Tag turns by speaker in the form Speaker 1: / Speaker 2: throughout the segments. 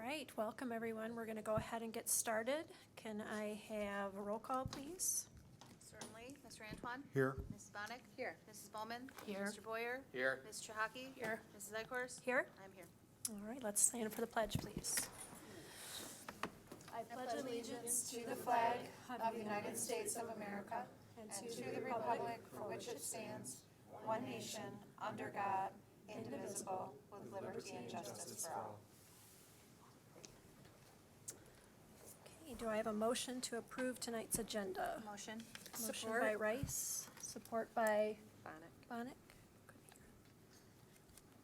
Speaker 1: right, welcome everyone. We're going to go ahead and get started. Can I have a roll call, please?
Speaker 2: Certainly. Mr. Antoine?
Speaker 3: Here.
Speaker 2: Mrs. Bonnick? Here. Mrs. Bowman?
Speaker 1: Here.
Speaker 2: Mr. Boyer?
Speaker 3: Here.
Speaker 2: Ms. Chahaki?
Speaker 1: Here.
Speaker 2: Mrs. Eichhorst?
Speaker 1: Here.
Speaker 2: I'm here.
Speaker 1: All right, let's stand for the pledge, please.
Speaker 4: I pledge allegiance to the flag of the United States of America and to the republic for which it stands, one nation, under God, indivisible, with liberty and justice for all.
Speaker 1: Okay, do I have a motion to approve tonight's agenda?
Speaker 2: Motion?
Speaker 1: Motion by Rice, support by
Speaker 2: Bonnick.
Speaker 1: Bonnick.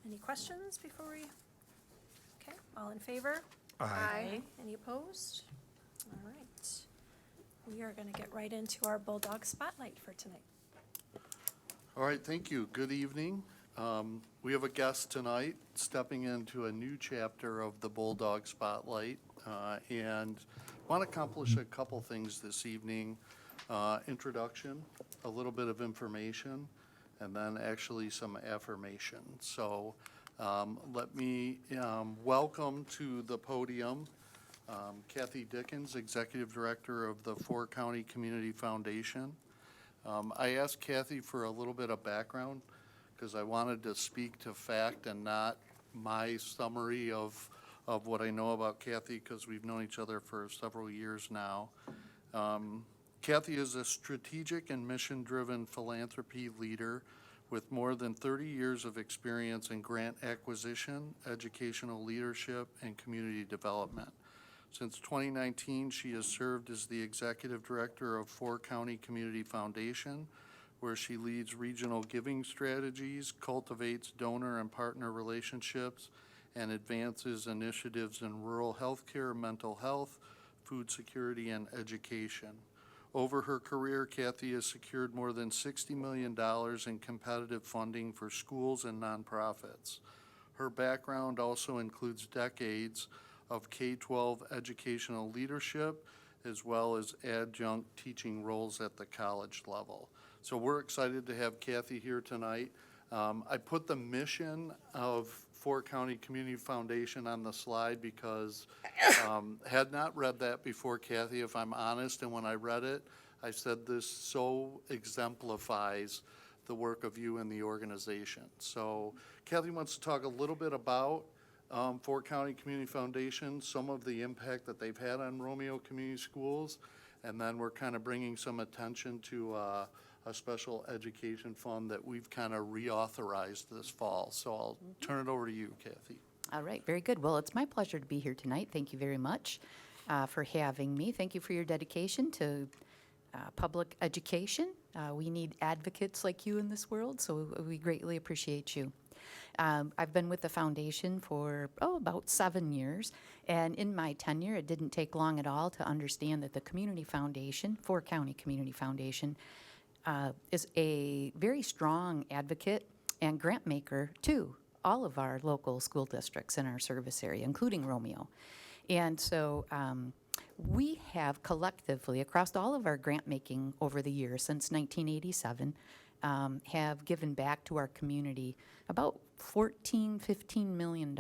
Speaker 1: Any questions before we? Okay, all in favor?
Speaker 2: Aye.
Speaker 1: Any opposed? All right. We are going to get right into our Bulldog Spotlight for tonight.
Speaker 3: All right, thank you. Good evening. We have a guest tonight stepping into a new chapter of the Bulldog Spotlight, and want to accomplish a couple things this evening. Introduction, a little bit of information, and then actually some affirmation. So let me welcome to the podium Kathy Dickens, Executive Director of the Four County Community Foundation. I asked Kathy for a little bit of background because I wanted to speak to fact and not my summary of what I know about Kathy, because we've known each other for several years now. Kathy is a strategic and mission-driven philanthropy leader with more than 30 years of experience in grant acquisition, educational leadership, and community development. Since 2019, she has served as the Executive Director of Four County Community Foundation, where she leads regional giving strategies, cultivates donor and partner relationships, and advances initiatives in rural healthcare, mental health, food security, and education. Over her career, Kathy has secured more than $60 million in competitive funding for schools and nonprofits. Her background also includes decades of K-12 educational leadership, as well as adjunct teaching roles at the college level. So we're excited to have Kathy here tonight. I put the mission of Four County Community Foundation on the slide because had not read that before, Kathy, if I'm honest, and when I read it, I said this so exemplifies the work of you and the organization. So Kathy wants to talk a little bit about Four County Community Foundation, some of the impact that they've had on Romeo Community Schools, and then we're kind of bringing some attention to a special education fund that we've kind of reauthorized this fall. So I'll turn it over to you, Kathy.
Speaker 5: All right, very good. Well, it's my pleasure to be here tonight. Thank you very much for having me. Thank you for your dedication to public education. We need advocates like you in this world, so we greatly appreciate you. I've been with the foundation for, about 7 years, and in my tenure, it didn't take long at all to understand that the Community Foundation, Four County Community Foundation, is a very strong advocate and grant maker to all of our local school districts in our service area, including Romeo. And so we have collectively, across all of our grant making over the years since 1987, have given back to our community about $15 million.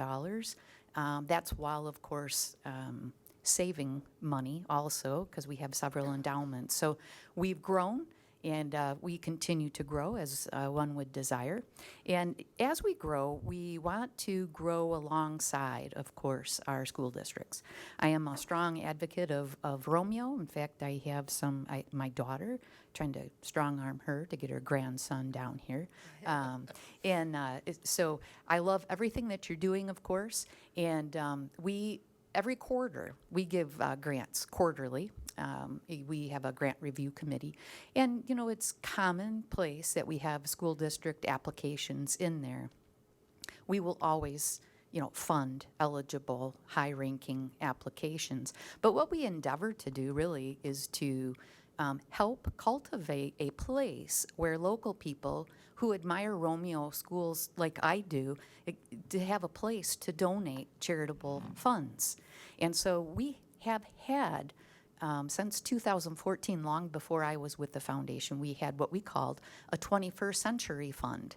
Speaker 5: That's while, of course, saving money also, because we have several endowments. So we've grown, and we continue to grow as one would desire. And as we grow, we want to grow alongside, of course, our school districts. I am a strong advocate of Romeo. In fact, I have my daughter, trying to strong-arm her to get her grandson down here. So I love everything that you're doing, of course. And every quarter, we give grants quarterly. We have a grant review committee. And, it's commonplace that we have school district applications in there. We will always, fund eligible, high-ranking applications. But what we endeavor to do really is to help cultivate a place where local people who admire Romeo schools like I do, to have a place to donate charitable funds. And so we have had, since 2014, long before I was with the foundation, we had what we called a 21st Century Fund.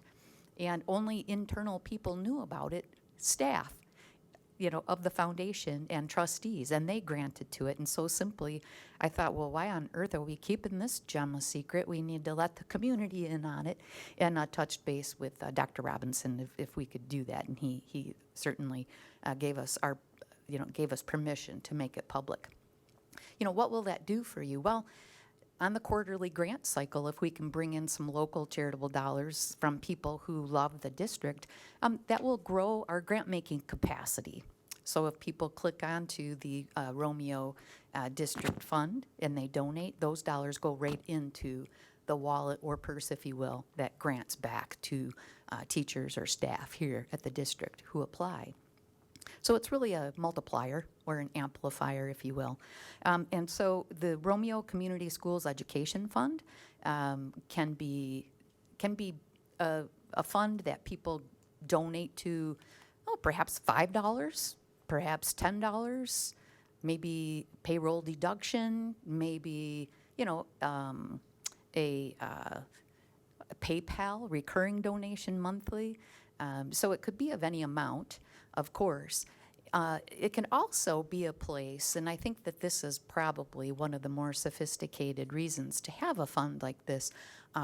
Speaker 5: And only internal people knew about it, staff. of the foundation and trustees, and they granted to it. And so simply, I thought, well, why on earth are we keeping this gem a secret? We need to let the community in on it. And touched base with Dr. Robinson if we could do that, and he certainly gave us permission to make it public. What will that do for you? Well, on the quarterly grant cycle, if we can bring in some local charitable dollars from people who love the district, that will grow our grant-making capacity. So if people click onto the Romeo District Fund and they donate, those dollars go right into the wallet or purse, if you will, that grants back to teachers or staff here at the district who apply. So it's really a multiplier or an amplifier, if you will. And so the Romeo Community Schools Education Fund can be a fund that people donate to, perhaps $5, perhaps $10, maybe payroll deduction, maybe, a PayPal recurring donation monthly. So it could be of any amount, of course. It can also be a place, and I think that this is probably one of the more sophisticated reasons to have a fund like this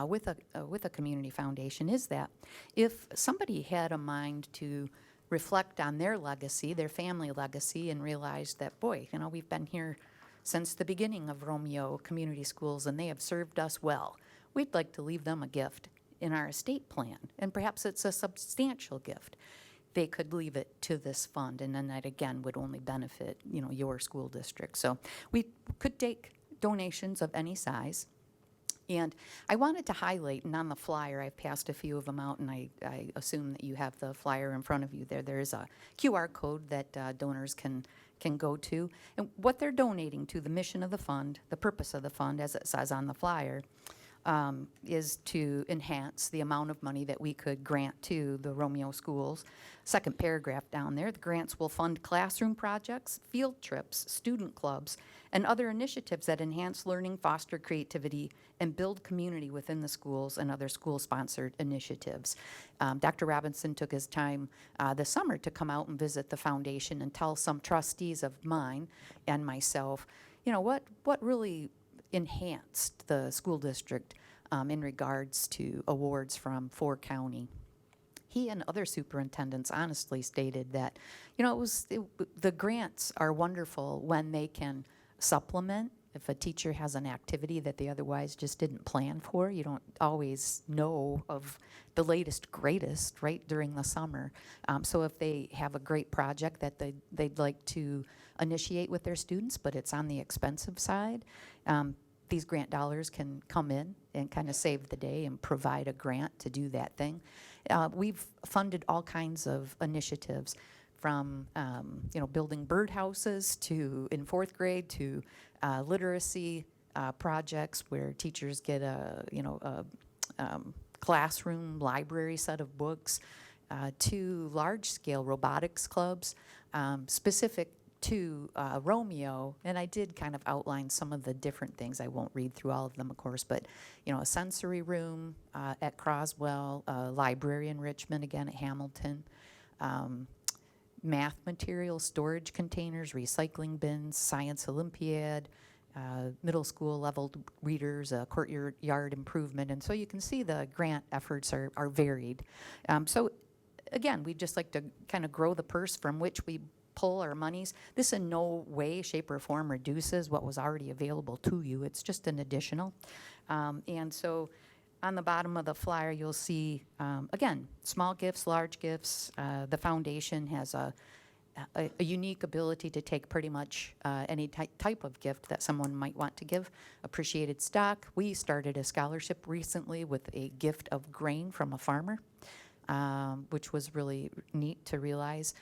Speaker 5: with a community foundation, is that if somebody had a mind to reflect on their legacy, their family legacy, and realize that, boy, we've been here since the beginning of Romeo Community Schools and they have served us well, we'd like to leave them a gift in our estate plan, and perhaps it's a substantial gift. They could leave it to this fund, and then that again would only benefit your school district. So we could take donations of any size. And I wanted to highlight, and on the flyer, I've passed a few of them out, and I assume that you have the flyer in front of you there. There is a QR code that donors can go to. And what they're donating to, the mission of the fund, the purpose of the fund, as it says on the flyer, is to enhance the amount of money that we could grant to the Romeo schools. Second paragraph down there, the grants will fund classroom projects, field trips, student clubs, and other initiatives that enhance learning, foster creativity, and build community within the schools and other school-sponsored initiatives. Dr. Robinson took his time this summer to come out and visit the foundation and tell some trustees of mine and myself, what really enhanced the school district in regards to awards from 4 County. He and other superintendents honestly stated that, the grants are wonderful when they can supplement. If a teacher has an activity that they otherwise just didn't plan for, you don't always know of the latest, greatest, right, during the summer. So if they have a great project that they'd like to initiate with their students, but it's on the expensive side, these grant dollars can come in and kind of save the day and provide a grant to do that thing. We've funded all kinds of initiatives, from building birdhouses to, in 4th grade, to literacy projects where teachers get a classroom library set of books, to large-scale robotics clubs specific to Romeo. And I did kind of outline some of the different things. I won't read through all of them, of course, but a sensory room at Croswell, library enrichment again at Hamilton, math material storage containers, recycling bins, science olympiad, middle school level readers, courtyard improvement. And so you can see the grant efforts are varied. So again, we'd just like to kind of grow the purse from which we pull our monies. This in no way, shape, or form reduces what was already available to you. It's just an additional. And so on the bottom of the flyer, you'll see, again, small gifts, large gifts. The foundation has a unique ability to take pretty much any type of gift that someone might want to give. Appreciated stock. We started a scholarship recently with a gift of grain from a farmer, which was really neat to realize.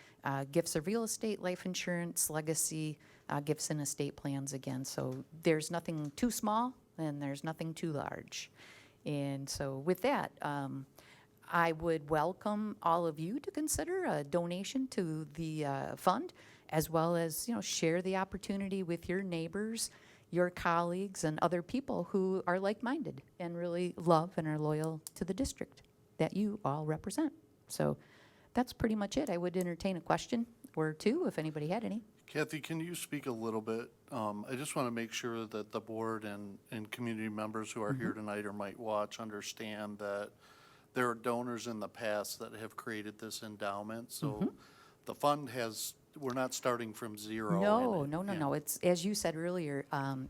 Speaker 5: Gifts of real estate, life insurance, legacy, gifts and estate plans again. So there's nothing too small and there's nothing too large. And so with that, I would welcome all of you to consider a donation to the fund, as well as share the opportunity with your neighbors, your colleagues, and other people who are like-minded and really love and are loyal to the district that you all represent. So that's pretty much it. I would entertain a question or two if anybody had any.
Speaker 3: Kathy, can you speak a little bit? I just want to make sure that the board and community members who are here tonight or might watch understand that there are donors in the past that have created this endowment. So the fund we're not starting from zero.
Speaker 5: No,
Speaker 3: in it.
Speaker 5: no, no,
Speaker 3: Yeah.
Speaker 5: no. It's, as you said earlier,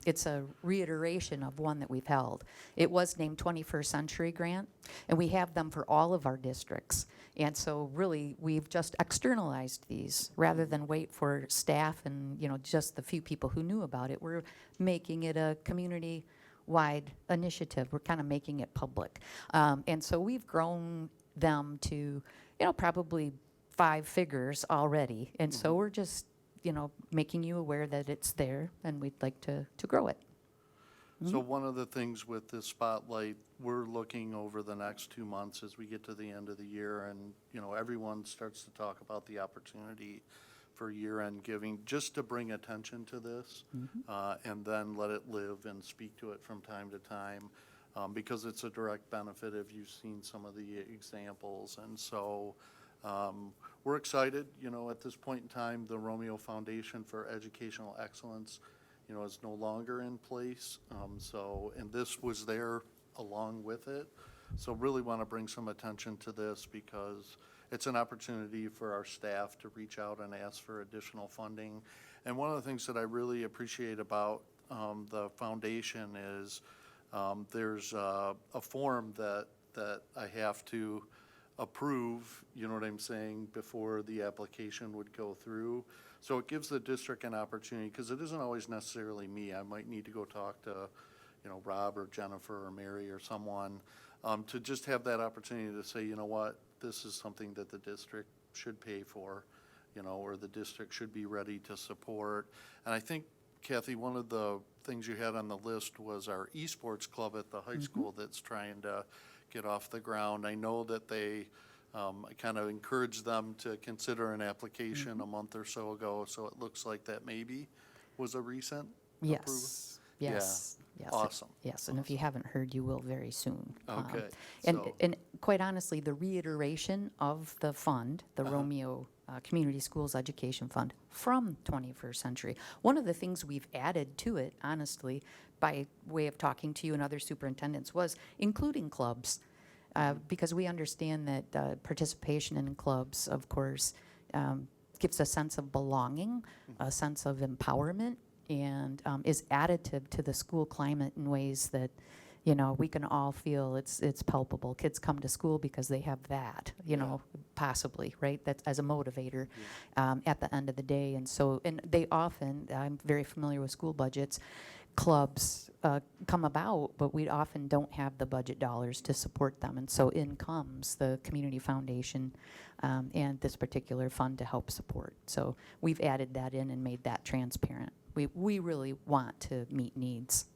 Speaker 5: it's a reiteration of one that we've held. It was named 21st Century Grant, and we have them for all of our districts. And so really, we've just externalized these rather than wait for staff and, just the few people who knew about it. We're making it a community-wide initiative. We're kind of making it public. And so we've grown them to, probably 5 figures already. And so we're just, making you aware that it's there and we'd like to grow it.
Speaker 3: So one of the things with this spotlight, we're looking over the next 2 months as we get to the end of the year and, everyone starts to talk about the opportunity for year-end giving, just to bring attention to this, and then let it live and speak to it from time to time, because it's a direct benefit if you've seen some of the examples. And so we're excited, at this point in time, the Romeo Foundation for Educational Excellence, is no longer in place. And this was there along with it. So really want to bring some attention to this because it's an opportunity for our staff to reach out and ask for additional funding. And one of the things that I really appreciate about the foundation is there's a form that I have to approve, you know what I'm saying, before the application would go through. So it gives the district an opportunity, because it isn't always necessarily me. I might need to go talk to, Rob or Jennifer or Mary or someone, to just have that opportunity to say, you know what, this is something that the district should pay for, or the district should be ready to support. And I think, Kathy, one of the things you had on the list was our esports club at the high school that's trying to get off the ground. I know that they, I kind of encouraged them to consider an application a month or so ago, so it looks like that maybe was a recent approval.
Speaker 5: Yes, yes, yes.
Speaker 3: Awesome.
Speaker 5: Yes, and if you haven't heard, you will very soon.
Speaker 3: Okay,
Speaker 5: And,
Speaker 3: so-
Speaker 5: and quite honestly, the reiteration of the fund, the Romeo Community Schools Education Fund from 21st Century, one of the things we've added to it, honestly, by way of talking to you and other superintendents, was including clubs. Because we understand that participation in clubs, of course, gives a sense of belonging, a sense of empowerment, and is additive to the school climate in ways that, we can all feel it's palpable. Kids come to school because they have that, possibly, right? That's as a motivator at the end of the day. And so, and they often, I'm very familiar with school budgets, clubs come about, but we often don't have the budget dollars to support them. And so in comes the Community Foundation and this particular fund to help support. So we've added that in and made that transparent. We really want to meet needs.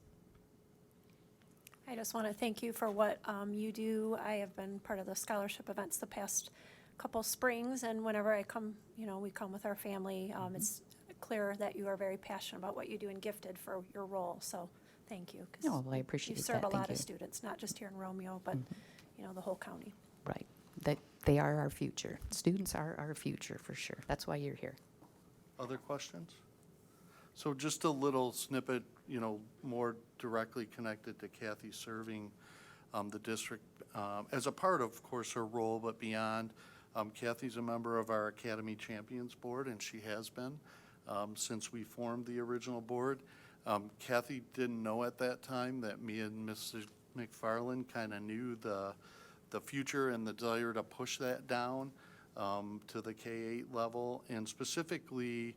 Speaker 1: I just want to thank you for what you do. I have been part of the scholarship events the past couple springs, and whenever I come, we come with our family. It's clear that you are very passionate about what you do and gifted for your role, so thank you. 'Cause
Speaker 5: Oh, well, I appreciate
Speaker 1: you serve
Speaker 5: that.
Speaker 1: a
Speaker 5: Thank
Speaker 1: lot of
Speaker 5: you.
Speaker 1: students, not just here in Romeo, but, the whole county.
Speaker 5: Right. They are our future. Students are our future, for sure. That's why you're here.
Speaker 3: Other questions? So just a little snippet, more directly connected to Kathy serving the district as a part of course, her role, but beyond. Kathy's a member of our Academy Champions Board, and she has been since we formed the original board. Kathy didn't know at that time that me and Mrs. McFarland kind of knew the future and the desire to push that down to the K-8 level, and specifically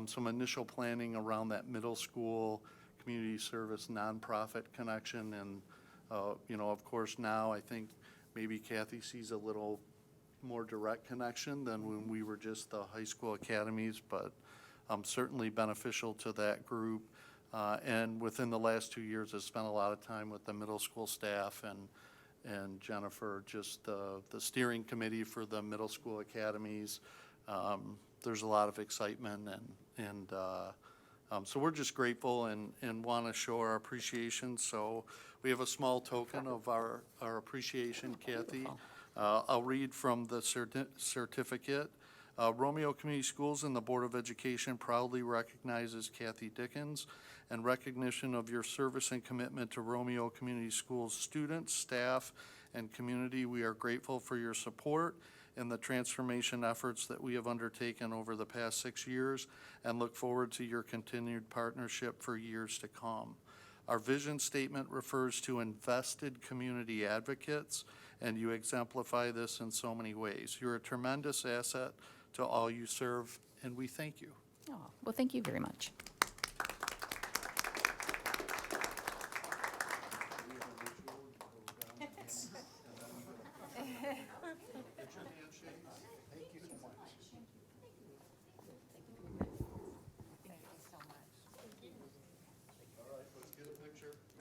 Speaker 3: some initial planning around that middle school community service nonprofit connection. And, of course, now I think maybe Kathy sees a little more direct connection than when we were just the high school academies, but certainly beneficial to that group. And within the last 2 years, I've spent a lot of time with the middle school staff and Jennifer, just the steering committee for the middle school academies. There's a lot of excitement, and so we're just grateful and want to show our appreciation. So we have a small token of our appreciation, Kathy. I'll read from the certificate. Romeo Community Schools and the Board of Education proudly recognizes Kathy Dickens in recognition of your service and commitment to Romeo Community Schools students, staff, and community. We are grateful for your support in the transformation efforts that we have undertaken over the past 6 years and look forward to your continued partnership for years to come. Our vision statement refers to invested community advocates, and you exemplify this in so many ways. You're a tremendous asset to all you serve, and we thank you.
Speaker 5: Oh, well, thank you very much.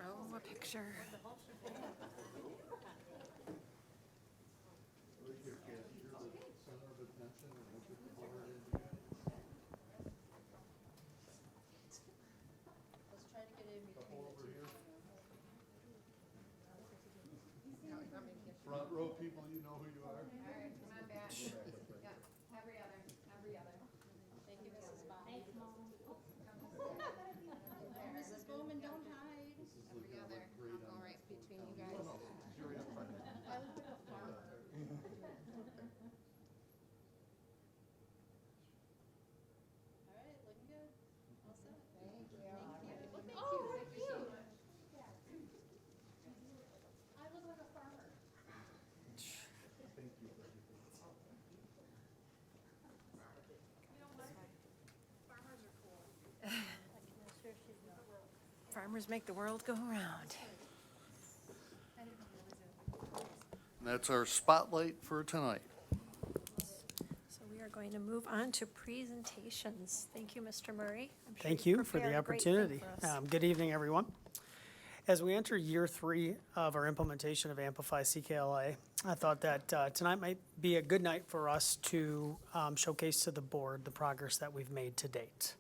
Speaker 1: Oh, a picture.
Speaker 3: Front row people, you know who you are.
Speaker 4: All right, come on back. Yeah, every other. Thank you, Mrs. Bowman. Mrs. Bowman, don't hide. Every other. I'll go right between you guys. All right, looking good. All set. Thank you. Thank you. I look like a farmer.
Speaker 1: Farmers make the world go around.
Speaker 3: And that's our spotlight for tonight.
Speaker 1: So we are going to move on to presentations. Thank you, Mr. Murray. I'm sure
Speaker 6: Thank
Speaker 1: you've
Speaker 6: you for the
Speaker 1: prepared a great thing
Speaker 6: opportunity.
Speaker 1: for us.
Speaker 6: Good evening, everyone. As we enter year 3 of our implementation of Amplify CKLA, I thought that tonight might be a good night for us to showcase to the board the progress that we've made to date.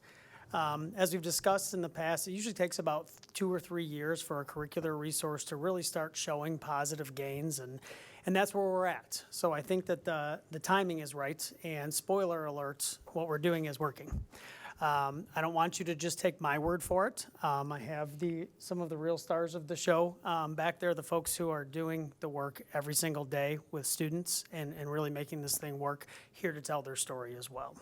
Speaker 6: As we've discussed in the past, it usually takes about 2 or 3 years for a curricular resource to really start showing positive gains, and that's where we're at. So I think that the timing is right, and spoiler alert, what we're doing is working. I don't want you to just take my word for it. I have some of the real stars of the show back there, the folks who are doing the work every single day with students and really making this thing work, here to tell their story as well.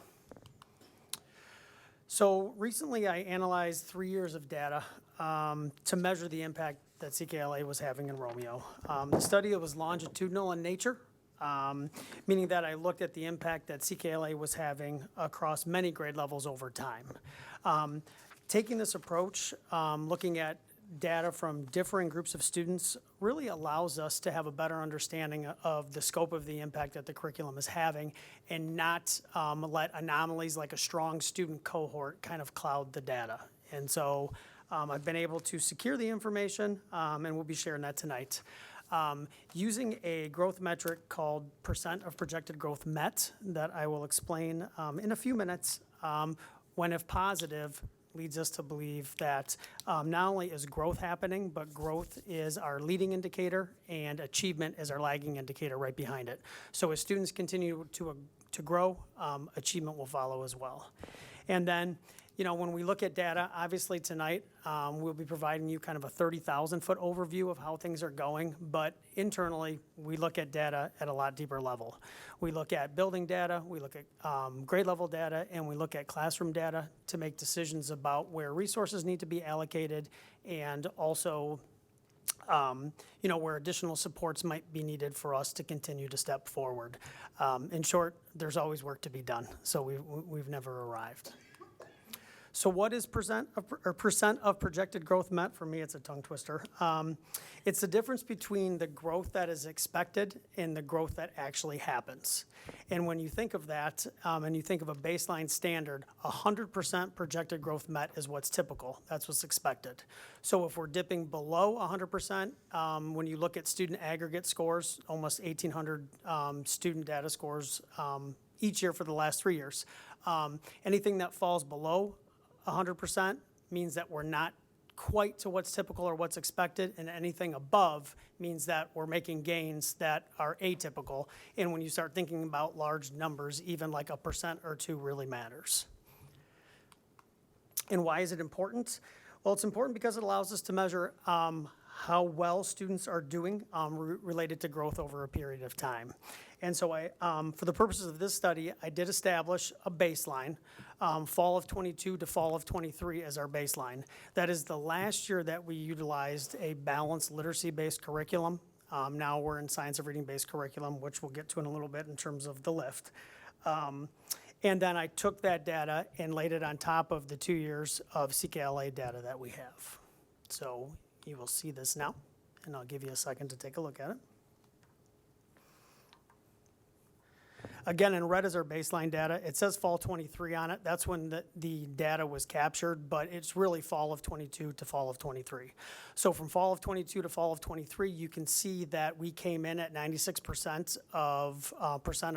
Speaker 6: So recently I analyzed 3 years of data to measure the impact that CKLA was having in Romeo. The study was longitudinal in nature, meaning that I looked at the impact that CKLA was having across many grade levels over time. Taking this approach, looking at data from differing groups of students really allows us to have a better understanding of the scope of the impact that the curriculum is having and not let anomalies like a strong student cohort kind of cloud the data. And so I've been able to secure the information and we'll be sharing that tonight. Using a growth metric called percent of projected growth met that I will explain in a few minutes, when if positive, leads us to believe that not only is growth happening, but growth is our leading indicator and achievement is our lagging indicator right behind it. So as students continue to grow, achievement will follow as well. And then, you know, when we look at data, obviously tonight, we'll be providing you kind of a 30,000-foot overview of how things are going, but internally, we look at data at a lot deeper level. We look at building data, we look at grade level data, and we look at classroom data to make decisions about where resources need to be allocated and also, you know, where additional supports might be needed for us to continue to step forward. In short, there's always work to be done, so we've never arrived. So what is percent of projected growth met? For me, it's a tongue twister. It's the difference between the growth that is expected and the growth that actually happens. And when you think of that, and you think of a baseline standard, 100% projected growth met is what's typical. That's what's expected. So if we're dipping below 100%, when you look at student aggregate scores, almost 1,800 student data scores each year for the last 3 years, anything that falls below 100% means that we're not quite to what's typical or what's expected, and anything above means that we're making gains that are atypical. And when you start thinking about large numbers, even like 1% or 2 really matters. And why is it important? Well, it's important because it allows us to measure how well students are doing related to growth over a period of time. And so for the purposes of this study, I did establish a baseline, fall of 22 to fall of 23 as our baseline. That is the last year that we utilized a balanced literacy-based curriculum. Now we're in science of reading-based curriculum, which we'll get to in a little bit in terms of the lift. And then I took that data and laid it on top of the 2 years of CKLA data that we have. So you will see this now, and I'll give you a second to take a look at it. Again, in red is our baseline data. It says fall 23 on it. That's when the data was captured, but it's really fall of 22 to fall of 23. So from fall of 22 to fall of 23, you can see that we came in at 96% of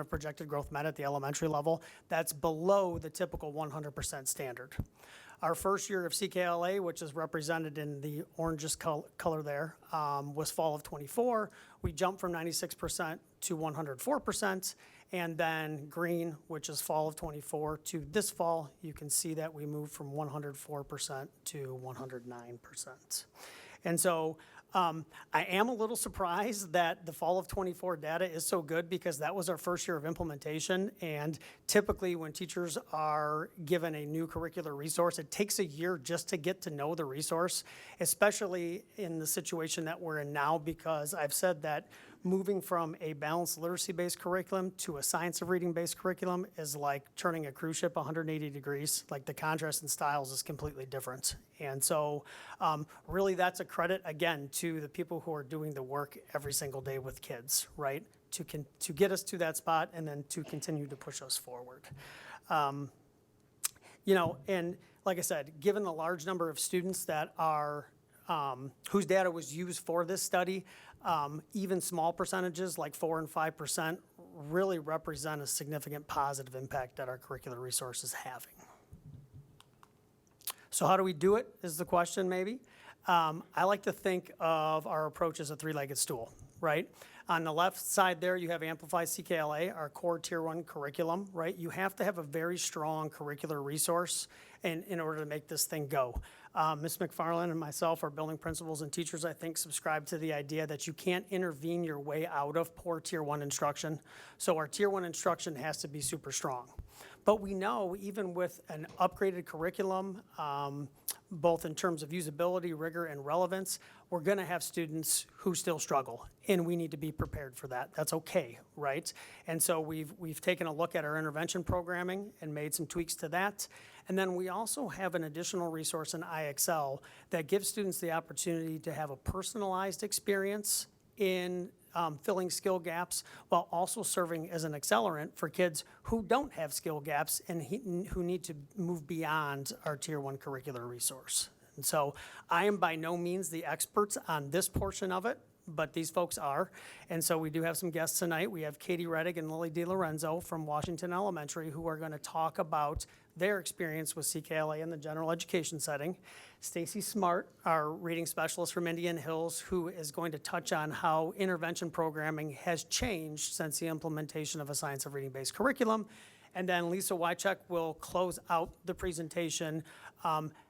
Speaker 6: projected growth met at the elementary level. That's below the typical 100% standard. Our first year of CKLA, which is represented in the orangish color there, was fall of 24. We jumped from 96% to 104%. And then green, which is fall of 24, to this fall, you can see that we moved from 104% to 109%. And so I am a little surprised that the fall of 24 data is so good, because that was our first year of implementation. And typically when teachers are given a new curricular resource, it takes a year just to get to know the resource, especially in the situation that we're in now, because I've said that moving from a balanced literacy-based curriculum to a science of reading-based curriculum is like turning a cruise ship 180 degrees. Like, the contrast in styles is completely different. And so really that's a credit, again, to the people who are doing the work every single day with kids, right? To get us to that spot and then to continue to push us forward. You know, and like I said, given the large number of students that are, whose data was used for this study, even small percentages like 4 and 5% really represent a significant positive impact that our curricular resource is having. So how do we do it is the question, maybe. I like to think of our approach as a 3-legged stool, right? On the left side there, you have Amplify CKLA, our core Tier 1 curriculum, right? You have to have a very strong curricular resource in order to make this thing go. Ms. McFarland and myself, our building principals and teachers, I think, subscribe to the idea that you can't intervene your way out of poor Tier 1 instruction. So our Tier 1 instruction has to be super strong. But we know, even with an upgraded curriculum, both in terms of usability, rigor, and relevance, we're going to have students who still struggle, and we need to be prepared for that. That's okay, right? And so we've taken a look at our intervention programming and made some tweaks to that. And then we also have an additional resource in IXL that gives students the opportunity to have a personalized experience in filling skill gaps, while also serving as an accelerant for kids who don't have skill gaps and who need to move beyond our Tier 1 curricular resource. And so I am by no means the experts on this portion of it, but these folks are. And so we do have some guests tonight. We have Katie Reddick and Lily DiLorenzo from Washington Elementary, who are going to talk about their experience with CKLA in the general education setting. Stacy Smart, our reading specialist from Indian Hills, who is going to touch on how intervention programming has changed since the implementation of a science of reading-based curriculum. And then Lisa Wychek will close out the presentation,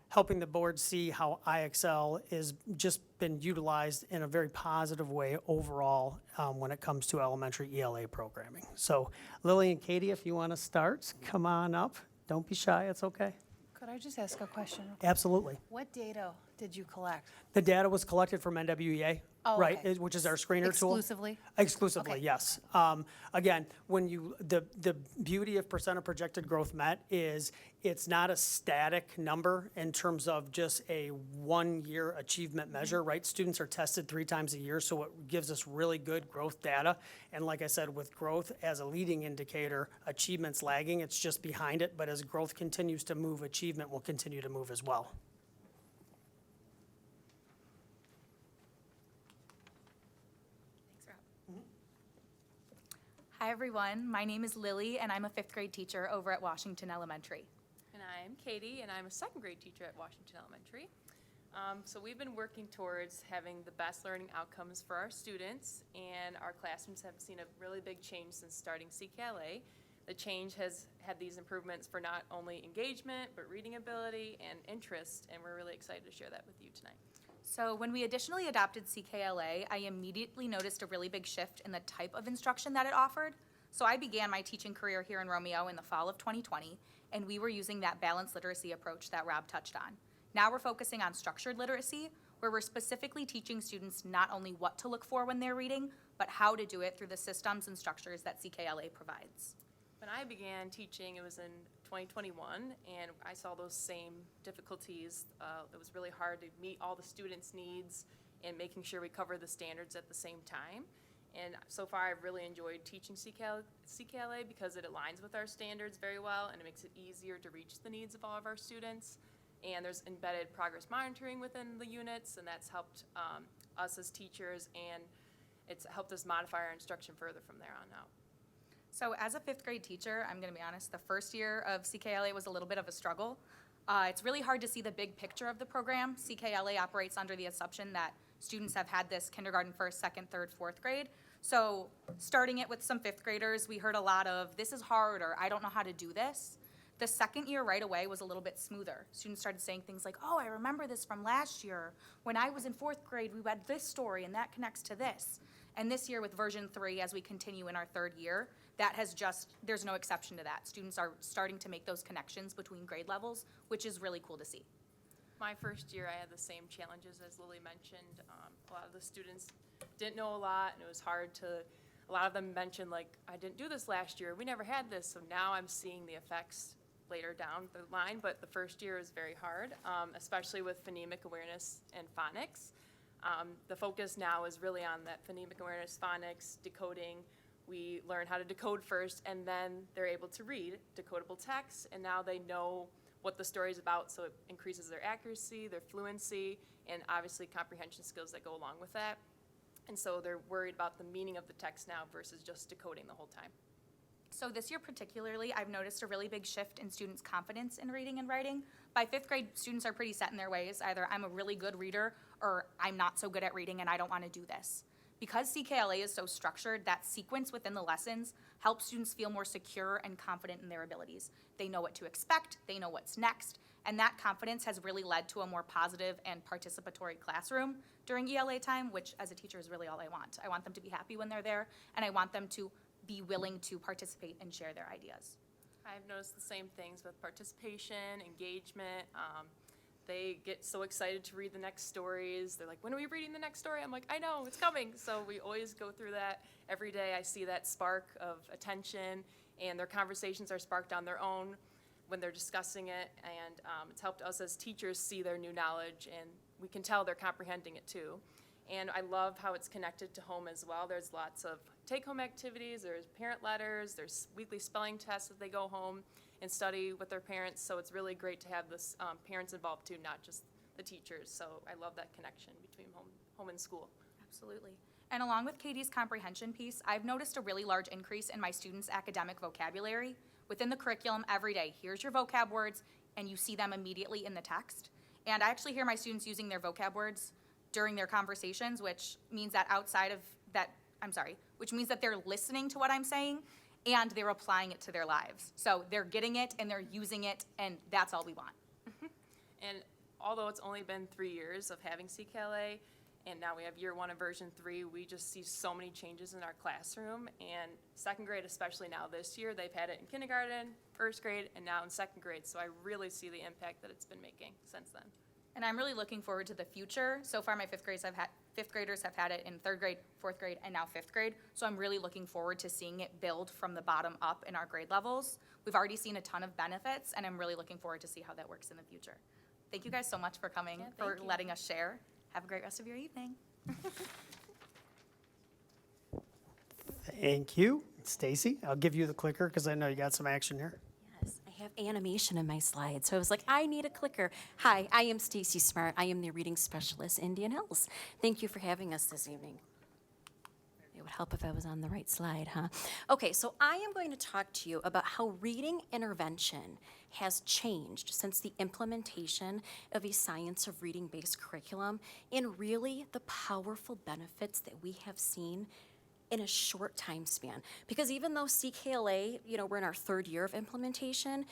Speaker 6: helping the board see how IXL is just been utilized in a very positive way overall when it comes to elementary ELA programming. So Lily and Katie, if you want to start, come on up. Don't be shy, it's okay.
Speaker 7: Could I just ask a question?
Speaker 6: Absolutely.
Speaker 7: What data did you collect?
Speaker 6: The data was collected from NWEA,
Speaker 7: Oh,
Speaker 6: right,
Speaker 7: okay.
Speaker 6: which is our screener tool.
Speaker 7: Exclusively?
Speaker 6: Exclusively,
Speaker 7: Okay.
Speaker 6: yes. Again, when the beauty of percent of projected growth met is it's not a static number in terms of just a 1-year achievement measure, right? Students are tested 3 times a year, so it gives us really good growth data. And like I said, with growth as a leading indicator, achievement's lagging, it's just behind it, but as growth continues to move, achievement will continue to move as well.
Speaker 8: Hi, everyone. My name is Lily, and I'm a 5th grade teacher over at Washington Elementary.
Speaker 9: And I'm Katie, and I'm a 2nd grade teacher at Washington Elementary. So we've been working towards having the best learning outcomes for our students, and our classrooms have seen a really big change since starting CKLA. The change has had these improvements for not only engagement, but reading ability and interest, and we're really excited to share that with you tonight.
Speaker 8: So when we additionally adopted CKLA, I immediately noticed a really big shift in the type of instruction that it offered. So I began my teaching career here in Romeo in the fall of 2020, and we were using that balanced literacy approach that Rob touched on. Now we're focusing on structured literacy, where we're specifically teaching students not only what to look for when they're reading, but how to do it through the systems and structures that CKLA provides.
Speaker 9: When I began teaching, it was in 2021, and I saw those same difficulties. It was really hard to meet all the students' needs and making sure we cover the standards at the same time. And so far, I've really enjoyed teaching CKLA because it aligns with our standards very well, and it makes it easier to reach the needs of all of our students. And there's embedded progress monitoring within the units, and that's helped us as teachers, and it's helped us modify our instruction further from there on out.
Speaker 8: So as a fifth grade teacher, I'm gonna be honest, the first year of CKLA was a little bit of a struggle. It's really hard to see the big picture of the program. CKLA operates under the assumption that students have had this kindergarten, first, second, third, fourth grade. So starting it with some fifth graders, we heard a lot of, this is hard, or I don't know how to do this. The second year right away was a little bit smoother. Students started saying things like, oh, I remember this from last year. When I was in fourth grade, we read this story, and that connects to this. And this year with version 3, as we continue in our third year, that has just, there's no exception to that. Students are starting to make those connections between grade levels, which is really cool to see.
Speaker 9: My first year, I had the same challenges as Lily mentioned. A lot of the students didn't know a lot, and it was hard to, a lot of them mentioned, like, I didn't do this last year, we never had this, so now I'm seeing the effects later down the line, but the first year is very hard, especially with phonemic awareness and phonics. The focus now is really on that phonemic awareness, phonics, decoding. We learn how to decode first, and then they're able to read decodable text, and now they know what the story is about, so it increases their accuracy, their fluency, and obviously comprehension skills that go along with that. And so they're worried about the meaning of the text now versus just decoding the whole time.
Speaker 8: So this year particularly, I've noticed a really big shift in students' confidence in reading and writing. By fifth grade, students are pretty set in their ways. Either I'm a really good reader or I'm not so good at reading and I don't want to do this. Because CKLA is so structured, that sequence within the lessons helps students feel more secure and confident in their abilities. They know what to expect, they know what's next, and that confidence has really led to a more positive and participatory classroom during ELA time, which as a teacher is really all I want. I want them to be happy when they're there, and I want them to be willing to participate and share their ideas.
Speaker 9: I've noticed the same things with participation, engagement. They get so excited to read the next stories. They're like, when are we reading the next story? I'm like, I know, it's coming. So we always go through that every day. I see that spark of attention, and their conversations are sparked on their own when they're discussing it. And it's helped us as teachers see their new knowledge, and we can tell they're comprehending it too. And I love how it's connected to home as well. There's lots of take-home activities, there's parent letters, there's weekly spelling tests that they go home and study with their parents. So it's really great to have this parents involved too, not just the teachers. So I love that connection between home and school.
Speaker 8: Absolutely. And along with Katie's comprehension piece, I've noticed a really large increase in my students' academic vocabulary. Within the curriculum every day, here's your vocab words, and you see them immediately in the text. And I actually hear my students using their vocab words during their conversations, which means that which means that they're listening to what I'm saying and they're applying it to their lives. So they're getting it and they're using it, and that's all we want.
Speaker 9: And although it's only been 3 years of having CKLA, and now we have year 1 of version 3, we just see so many changes in our classroom. And second grade, especially now this year, they've had it in kindergarten, first grade, and now in second grade. So I really see the impact that it's been making since then.
Speaker 8: And I'm really looking forward to the future. So far, my fifth graders have had it in third grade, fourth grade, and now fifth grade. So I'm really looking forward to seeing it build from the bottom up in our grade levels. We've already seen a ton of benefits, and I'm really looking forward to see how that works in the future. Thank you guys so much for coming, for letting us share. Have a great rest of your evening.
Speaker 6: Thank you. Stacy, I'll give you the clicker because I know you got some action here.
Speaker 10: Yes, I have animation in my slides, so I was like, I need a clicker. Hi, I am Stacy Smart. I am the reading specialist, Indian Hills. Thank you for having us this evening. It would help if I was on the right slide, huh? Okay, so I am going to talk to you about how reading intervention has changed since the implementation of a science of reading-based curriculum, and really the powerful benefits that we have seen in a short time span. Because even though CKLA, we're in our third year of implementation,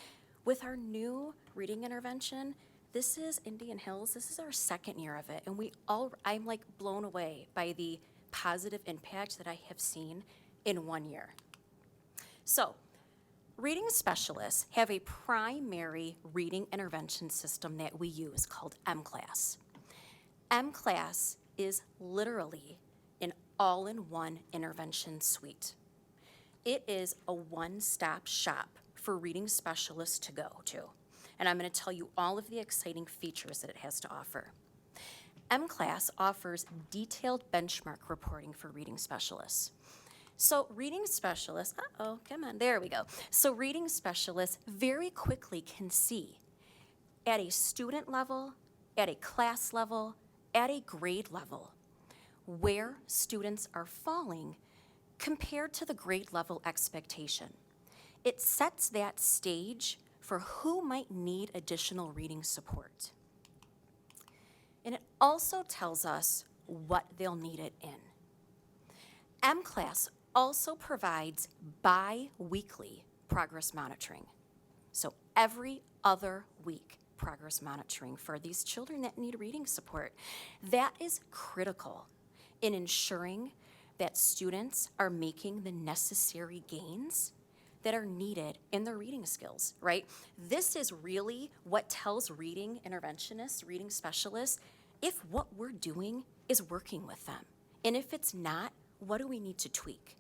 Speaker 10: with our new reading intervention, this is Indian Hills, this is our second year of it, and I'm like blown away by the positive impact that I have seen in 1 year. So, reading specialists have a primary reading intervention system that we use called MClass. MClass is literally an all-in-one intervention suite. It is a one-stop shop for reading specialists to go to. And I'm going to tell you all of the exciting features that it has to offer. MClass offers detailed benchmark reporting for reading specialists. So reading specialists, there we go. So reading specialists very quickly can see at a student level, at a class level, at a grade level, where students are falling compared to the grade level expectation. It sets that stage for who might need additional reading support. And it also tells us what they'll need it in. MClass also provides bi-weekly progress monitoring. So every other week, progress monitoring for these children that need reading support. That is critical in ensuring that students are making the necessary gains that are needed in their reading skills, right? This is really what tells reading interventionists, reading specialists, if what we're doing is working with them. And if it's not, what do we need to tweak?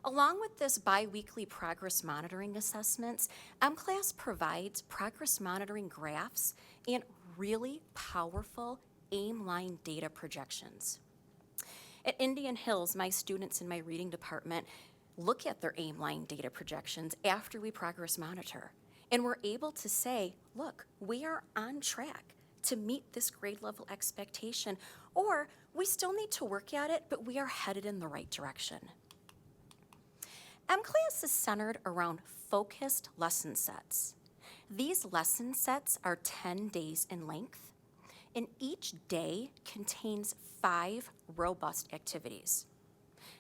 Speaker 10: Along with this bi-weekly progress monitoring assessments, MClass provides progress monitoring graphs and really powerful aim-line data projections. At Indian Hills, my students in my reading department look at their aim-line data projections after we progress monitor. And we're able to say, look, we are on track to meet this grade level expectation, or we still need to work at it, but we are headed in the right direction. MClass is centered around focused lesson sets. These lesson sets are 10 days in length, and each day contains 5 robust activities.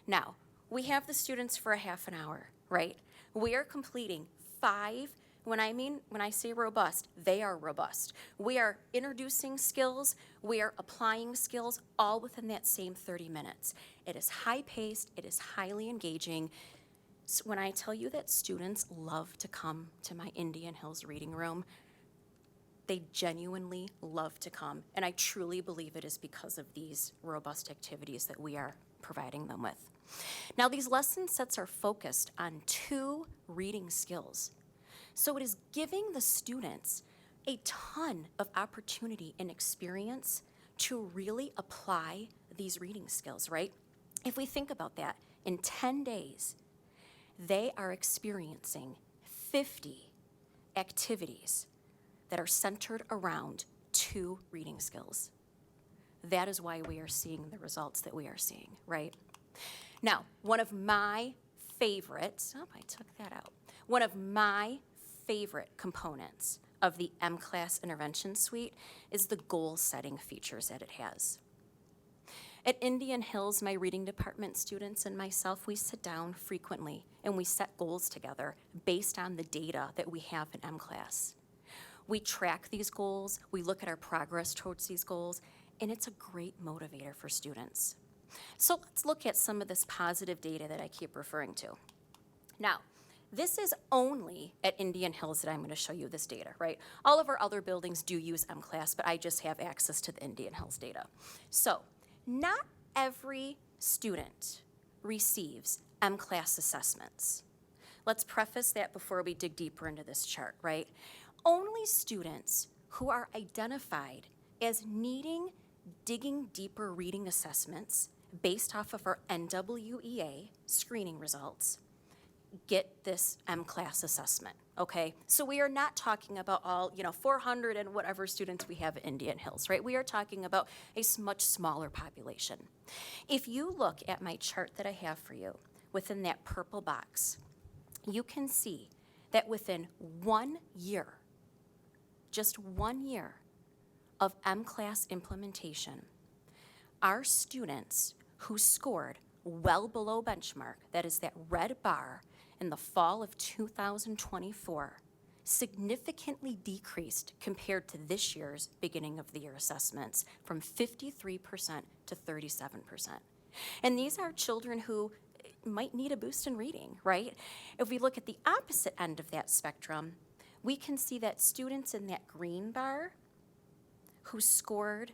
Speaker 10: Now, we have the students for a half an hour, right? We are completing 5. When I say robust, they are robust. We are introducing skills, we are applying skills, all within that same 30 minutes. It is high-paced, it is highly engaging. So when I tell you that students love to come to my Indian Hills reading room, they genuinely love to come, and I truly believe it is because of these robust activities that we are providing them with. Now, these lesson sets are focused on 2 reading skills. So it is giving the students a ton of opportunity and experience to really apply these reading skills, right? If we think about that, in 10 days, they are experiencing 50 activities that are centered around 2 reading skills. That is why we are seeing the results that we are seeing, right? Now, one of my favorites, I took that out. One of my favorite components of the MClass intervention suite is the goal setting features that it has. At Indian Hills, my reading department students and myself, we sit down frequently and we set goals together based on the data that we have in MClass. We track these goals, we look at our progress towards these goals, and it's a great motivator for students. So let's look at some of this positive data that I keep referring to. Now, this is only at Indian Hills that I'm going to show you this data, right? All of our other buildings do use MClass, but I just have access to the Indian Hills data. So, not every student receives MClass assessments. Let's preface that before we dig deeper into this chart, right? Only students who are identified as needing digging deeper reading assessments based off of our NWEA screening results get this M-class assessment, okay? So we are not talking about all, 400 and whatever students we have at Indian Hills, right? We are talking about a much smaller population. If you look at my chart that I have for you, within that purple box, you can see that within 1 year, just 1 year of M-class implementation, our students who scored well below benchmark, that is that red bar, in the fall of 2024, significantly decreased compared to this year's beginning of the year assessments from 53% to 37%. And these are children who might need a boost in reading, right? If we look at the opposite end of that spectrum, we can see that students in that green bar who scored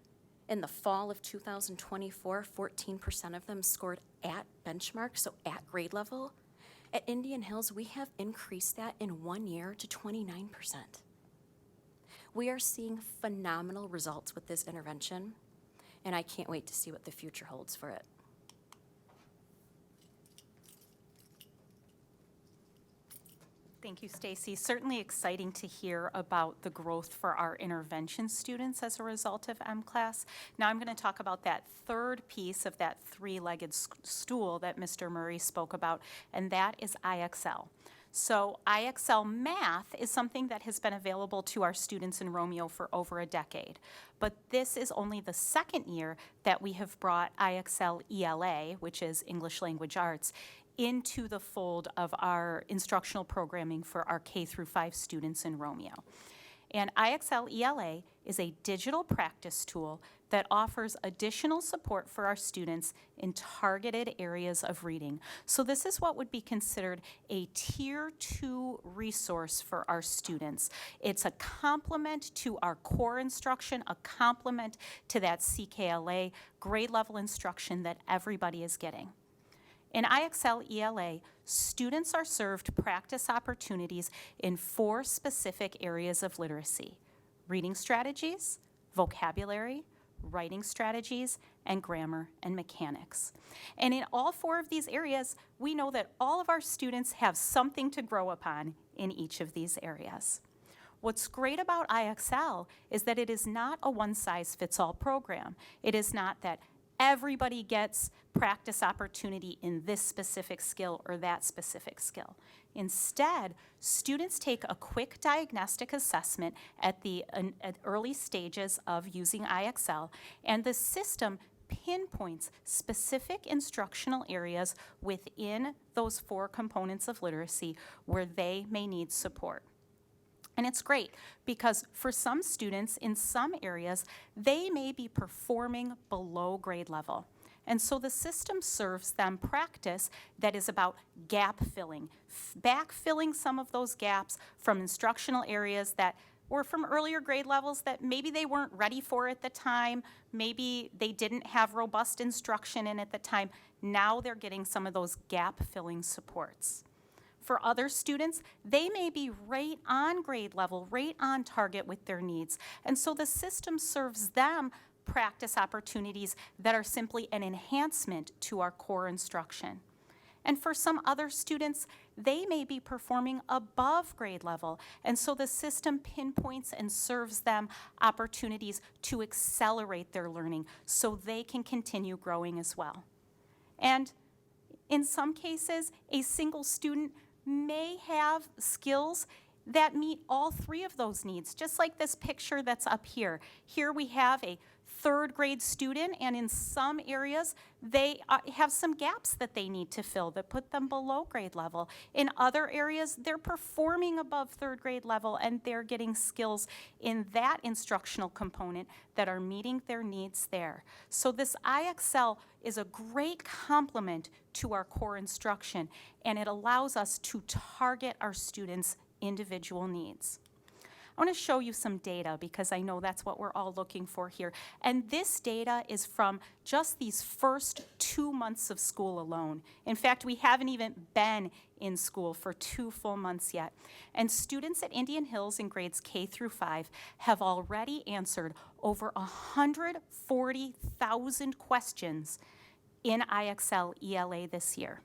Speaker 10: in the fall of 2024, 14% of them scored at benchmark, so at grade level. At Indian Hills, we have increased that in 1 year to 29%. We are seeing phenomenal results with this intervention, and I can't wait to see what the future holds for it.
Speaker 11: Thank you, Stacy. Certainly exciting to hear about the growth for our intervention students as a result of M-Class. Now I'm going to talk about that third piece of that three-legged stool that Mr. Murray spoke about, and that is IXL. So IXL Math is something that has been available to our students in Romeo for over a decade. But this is only the second year that we have brought IXL ELA, which is English Language Arts, into the fold of our instructional programming for our K through 5 students in Romeo. And IXL ELA is a digital practice tool that offers additional support for our students in targeted areas of reading. So this is what would be considered a Tier 2 resource for our students. It's a complement to our core instruction, a complement to that CKLA grade level instruction that everybody is getting. In IXL ELA, students are served practice opportunities in 4 specific areas of literacy: reading strategies, vocabulary, writing strategies, and grammar and mechanics. And in all 4 of these areas, we know that all of our students have something to grow upon in each of these areas. What's great about IXL is that it is not a one-size-fits-all program. It is not that everybody gets practice opportunity in this specific skill or that specific skill. Instead, students take a quick diagnostic assessment at the early stages of using IXL, and the system pinpoints specific instructional areas within those 4 components of literacy where they may need support. And it's great because for some students in some areas, they may be performing below grade level. And so the system serves them practice that is about gap filling, backfilling some of those gaps from instructional areas that were from earlier grade levels that maybe they weren't ready for at the time, maybe they didn't have robust instruction in at the time. Now they're getting some of those gap filling supports. For other students, they may be right on grade level, right on target with their needs. And so the system serves them practice opportunities that are simply an enhancement to our core instruction. And for some other students, they may be performing above grade level. And so the system pinpoints and serves them opportunities to accelerate their learning so they can continue growing as well. And in some cases, a single student may have skills that meet all 3 of those needs, just like this picture that's up here. Here we have a 3rd grade student, and in some areas, they have some gaps that they need to fill that put them below grade level. In other areas, they're performing above 3rd grade level, and they're getting skills in that instructional component that are meeting their needs there. So this IXL is a great complement to our core instruction, and it allows us to target our students' individual needs. I want to show you some data because I know that's what we're all looking for here. And this data is from just these first 2 months of school alone. In fact, we haven't even been in school for 2 full months yet. And students at Indian Hills in grades K through 5 have already answered over 140,000 questions in IXL ELA this year.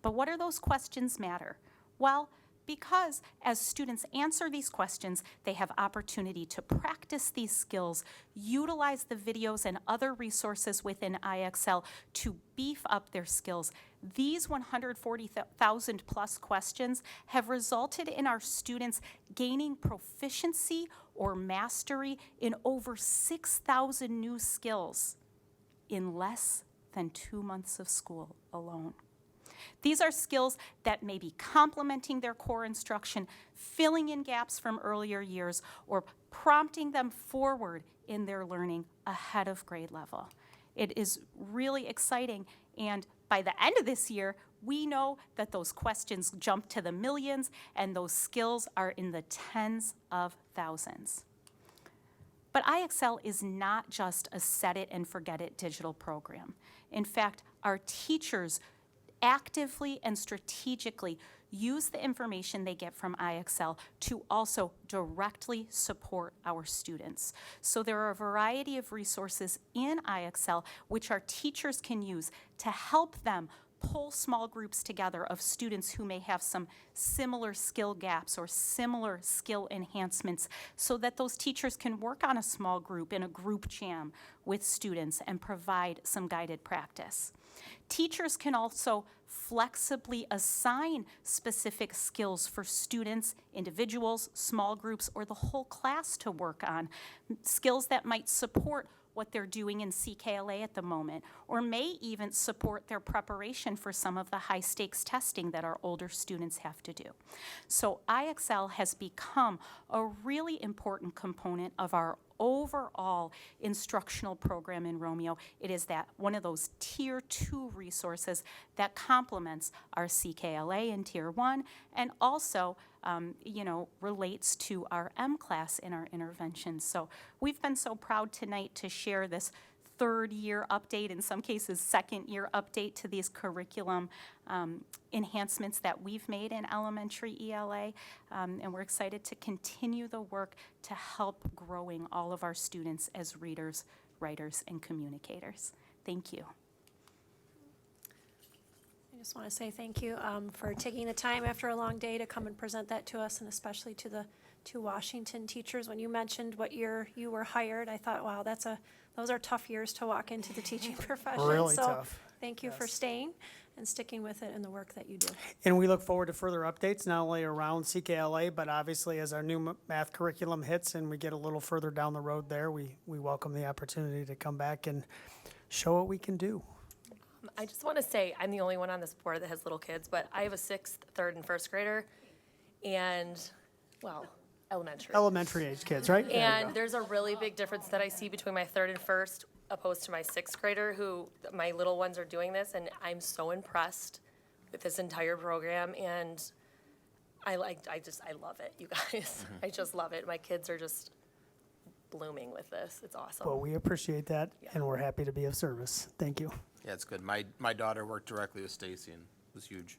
Speaker 11: But what do those questions matter? Well, because as students answer these questions, they have opportunity to practice these skills, utilize the videos and other resources within IXL to beef up their skills. These 140,000 plus questions have resulted in our students gaining proficiency or mastery in over 6,000 new skills in less than 2 months of school alone. These are skills that may be complementing their core instruction, filling in gaps from earlier years, or prompting them forward in their learning ahead of grade level. It is really exciting, and by the end of this year, we know that those questions jump to the millions and those skills are in the tens of thousands. But IXL is not just a set it and forget it digital program. In fact, our teachers actively and strategically use the information they get from IXL to also directly support our students. So there are a variety of resources in IXL which our teachers can use to help them pull small groups together of students who may have some similar skill gaps or similar skill enhancements so that those teachers can work on a small group in a group jam with students and provide some guided practice. Teachers can also flexibly assign specific skills for students, individuals, small groups, or the whole class to work on, skills that might support what they're doing in CKLA at the moment, or may even support their preparation for some of the high-stakes testing that our older students have to do. So IXL has become a really important component of our overall instructional program in Romeo. It is that one of those Tier 2 resources that complements our CKLA in Tier 1 and also relates to our M class in our interventions. So we've been so proud tonight to share this third year update, in some cases second year update to these curriculum enhancements that we've made in elementary ELA. And we're excited to continue the work to help growing all of our students as readers, writers, and communicators. Thank you.
Speaker 1: I just want to say thank you for taking the time after a long day to come and present that to us, and especially to the two Washington teachers. When you mentioned what year you were hired, I thought, wow, those are tough years to walk into the teaching profession.
Speaker 6: Really
Speaker 1: so
Speaker 6: tough.
Speaker 1: Thank you for staying and sticking with it in the work that you do.
Speaker 6: And we look forward to further updates, not only around CKLA, but obviously as our new math curriculum hits and we get a little further down the road there, we welcome the opportunity to come back and show what we can do.
Speaker 12: I just want to say, I'm the only one on this board that has little kids, but I have a 6th, 3rd, and 1st grader, and, well, elementary.
Speaker 6: Elementary age kids, right? There you
Speaker 12: And
Speaker 6: go.
Speaker 12: there's a really big difference that I see between my 3rd and 1st opposed to my 6th grader, who, my little ones are doing this, and I'm so impressed with this entire program, and I love it, you guys. I just love it. My kids are just blooming with this. It's awesome.
Speaker 6: Well, we appreciate that, and we're happy to be of service. Thank you.
Speaker 13: Yeah, it's good. My daughter worked directly with Stacy, and it was huge.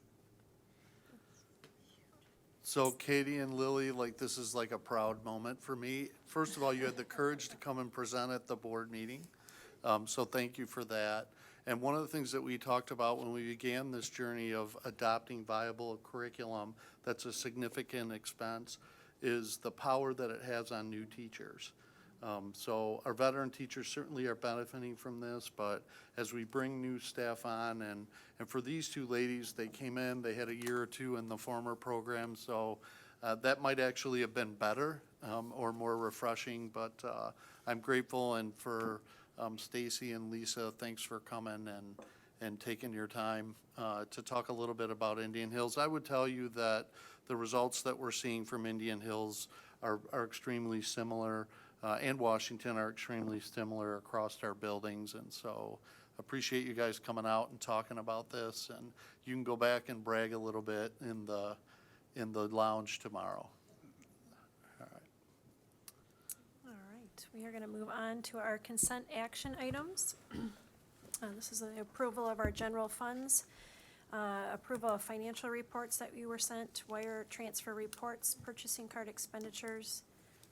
Speaker 3: So Katie and Lily, this is like a proud moment for me. First of all, you had the courage to come and present at the board meeting. So thank you for that. And one of the things that we talked about when we began this journey of adopting viable curriculum that's a significant expense is the power that it has on new teachers. So our veteran teachers certainly are benefiting from this, but as we bring new staff on, and for these two ladies, they came in, they had a year or two in the former program, so that might actually have been better or more refreshing, but I'm grateful, and for Stacy and Lisa, thanks for coming and taking your time to talk a little bit about Indian Hills. I would tell you that the results that we're seeing from Indian Hills are extremely similar, and Washington are extremely similar across our buildings, and so appreciate you guys coming out and talking about this, and you can go back and brag a little bit in the lounge tomorrow. All
Speaker 1: right, we are going to move on to our consent action items. This is the approval of our general funds, approval of financial reports that we were sent, wire transfer reports, purchasing card expenditures,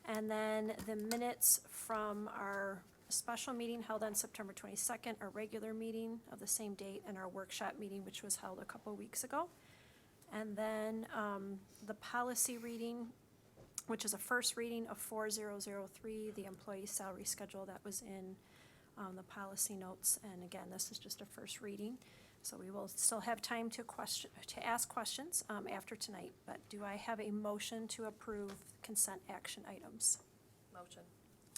Speaker 1: and then the minutes from our a special meeting held on September 22nd, our regular meeting of the same date, and our workshop meeting, which was held a couple weeks ago. And then the policy reading, which is a first reading of 4003, the employee salary schedule that was in the policy notes. And again, this is just a first reading. So we will still have time to ask questions after tonight. But do I have a motion to approve consent action items?
Speaker 12: Motion.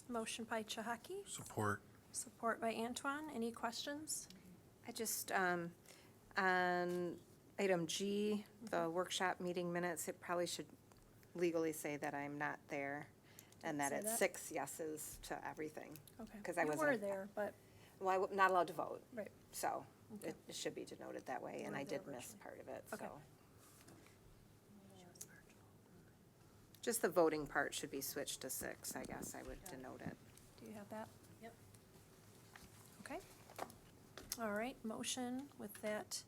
Speaker 1: Motion by Chahaki,
Speaker 13: Support.
Speaker 1: support by Antoine. Any questions?
Speaker 4: I just, on item G, the workshop meeting minutes, it probably should legally say that I'm not there and that
Speaker 1: Say
Speaker 4: it's
Speaker 1: that?
Speaker 4: 6 yeses to everything.
Speaker 1: Okay.
Speaker 4: 'Cause I
Speaker 1: You
Speaker 4: wasn't-
Speaker 1: were there, but,
Speaker 4: Well, I'm not allowed to vote.
Speaker 1: right.
Speaker 4: So
Speaker 1: Okay.
Speaker 4: it should be denoted that way, and
Speaker 1: Were
Speaker 4: I
Speaker 1: there
Speaker 4: did miss
Speaker 1: virtually.
Speaker 4: part of it,
Speaker 1: Okay.
Speaker 4: so. Just the voting part should be switched to 6, I guess I would denote it.
Speaker 1: Do you have that? Yep. Okay. All right, motion with that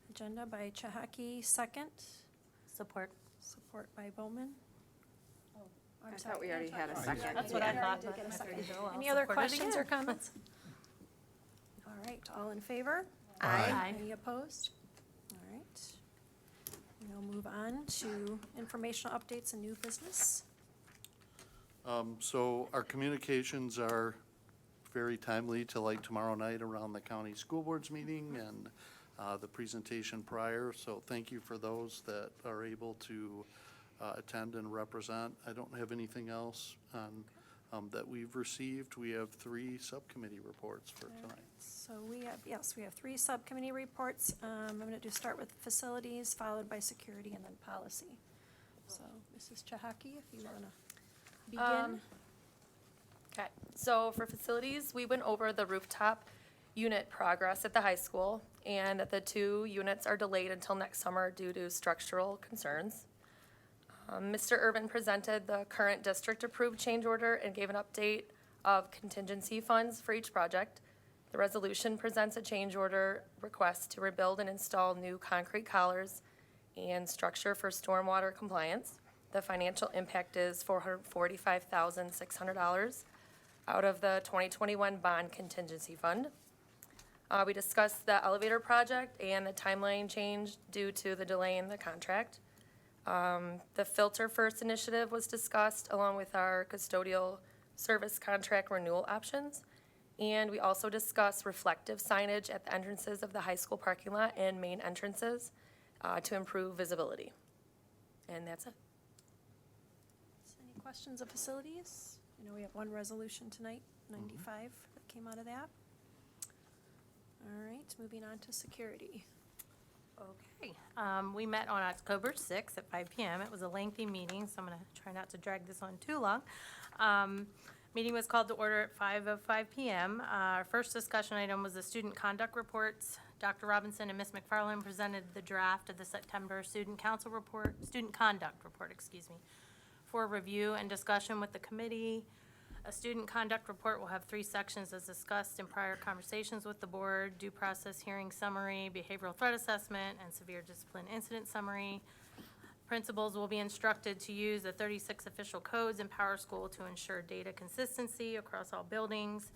Speaker 1: agenda by Chahaki, second.
Speaker 11: Support.
Speaker 1: Support by Bowman. Oh, I'm
Speaker 4: I
Speaker 1: sorry,
Speaker 4: thought we already
Speaker 1: Antoine.
Speaker 4: had a second.
Speaker 11: That's what I
Speaker 1: We already
Speaker 11: thought,
Speaker 1: did
Speaker 11: but
Speaker 1: get a
Speaker 11: I
Speaker 1: second.
Speaker 11: figured, oh, I'll
Speaker 1: Any other
Speaker 11: support it
Speaker 1: questions or
Speaker 11: again.
Speaker 1: comments? All right, all in favor?
Speaker 11: Aye.
Speaker 1: Any opposed? All right. We'll move on to informational updates and new business.
Speaker 3: So our communications are very timely to like tomorrow night around the county school board's meeting and the presentation prior. So thank you for those that are able to attend and represent. I don't have anything else on, that we've received. We have 3 subcommittee reports for tonight.
Speaker 1: So we have, yes, we have 3 subcommittee reports. I'm going to start with facilities, followed by security, and then policy. So Mrs. Chahaki, if you want to begin.
Speaker 12: Okay, so for facilities, we went over the rooftop unit progress at the high school, and that the 2 units are delayed until next summer due to structural concerns. Mr. Irvin presented the current district-approved change order and gave an update of contingency funds for each project. The resolution presents a change order request to rebuild and install new concrete collars and structure for stormwater compliance. The financial impact is $445,600 out of the 2021 bond contingency fund. We discussed the elevator project and the timeline change due to the delay in the contract. The Filter First initiative was discussed along with our custodial service contract renewal options. And we also discussed reflective signage at the entrances of the high school parking lot and main entrances to improve visibility. And that's it.
Speaker 1: Any questions of facilities? I know we have one resolution tonight, 95, that came out of that. All right, moving on to security.
Speaker 14: Okay, we met on October 6th at 5 PM. It was a lengthy meeting, so I'm going to try not to drag this on too long. Meeting was called to order at 5:05 PM. Our first discussion item was the student conduct reports. Dr. Robinson and Ms. McFarland presented the draft of the September student conduct report, for review and discussion with the committee. A student conduct report will have 3 sections as discussed in prior conversations with the board: due process hearing summary, behavioral threat assessment, and severe discipline incident summary. Principals will be instructed to use the 36 official codes in PowerSchool to ensure data consistency across all buildings.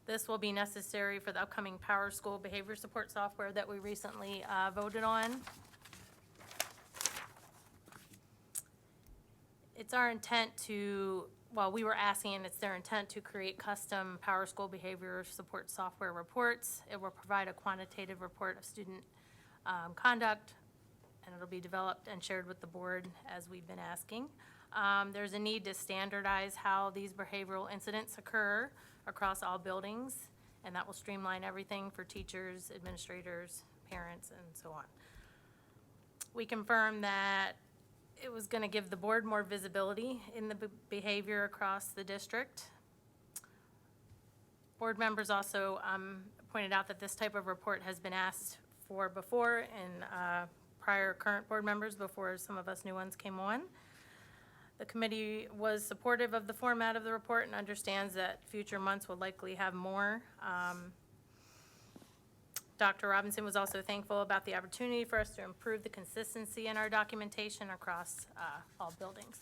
Speaker 14: This will be necessary for the upcoming PowerSchool behavior support software that we recently voted on. It's our intent to, well, we were asking, and it's their intent to create custom PowerSchool behavior support software reports. It will provide a quantitative report of student conduct, and it'll be developed and shared with the board as we've been asking. There's a need to standardize how these behavioral incidents occur across all buildings, and that will streamline everything for teachers, administrators, parents, and so on. We confirmed that it was going to give the board more visibility in the behavior across the district. Board members also pointed out that this type of report has been asked for before in prior current board members before some of us new ones came on. The committee was supportive of the format of the report and understands that future months will likely have more. Dr. Robinson was also thankful about the opportunity for us to improve the consistency in our documentation across all buildings.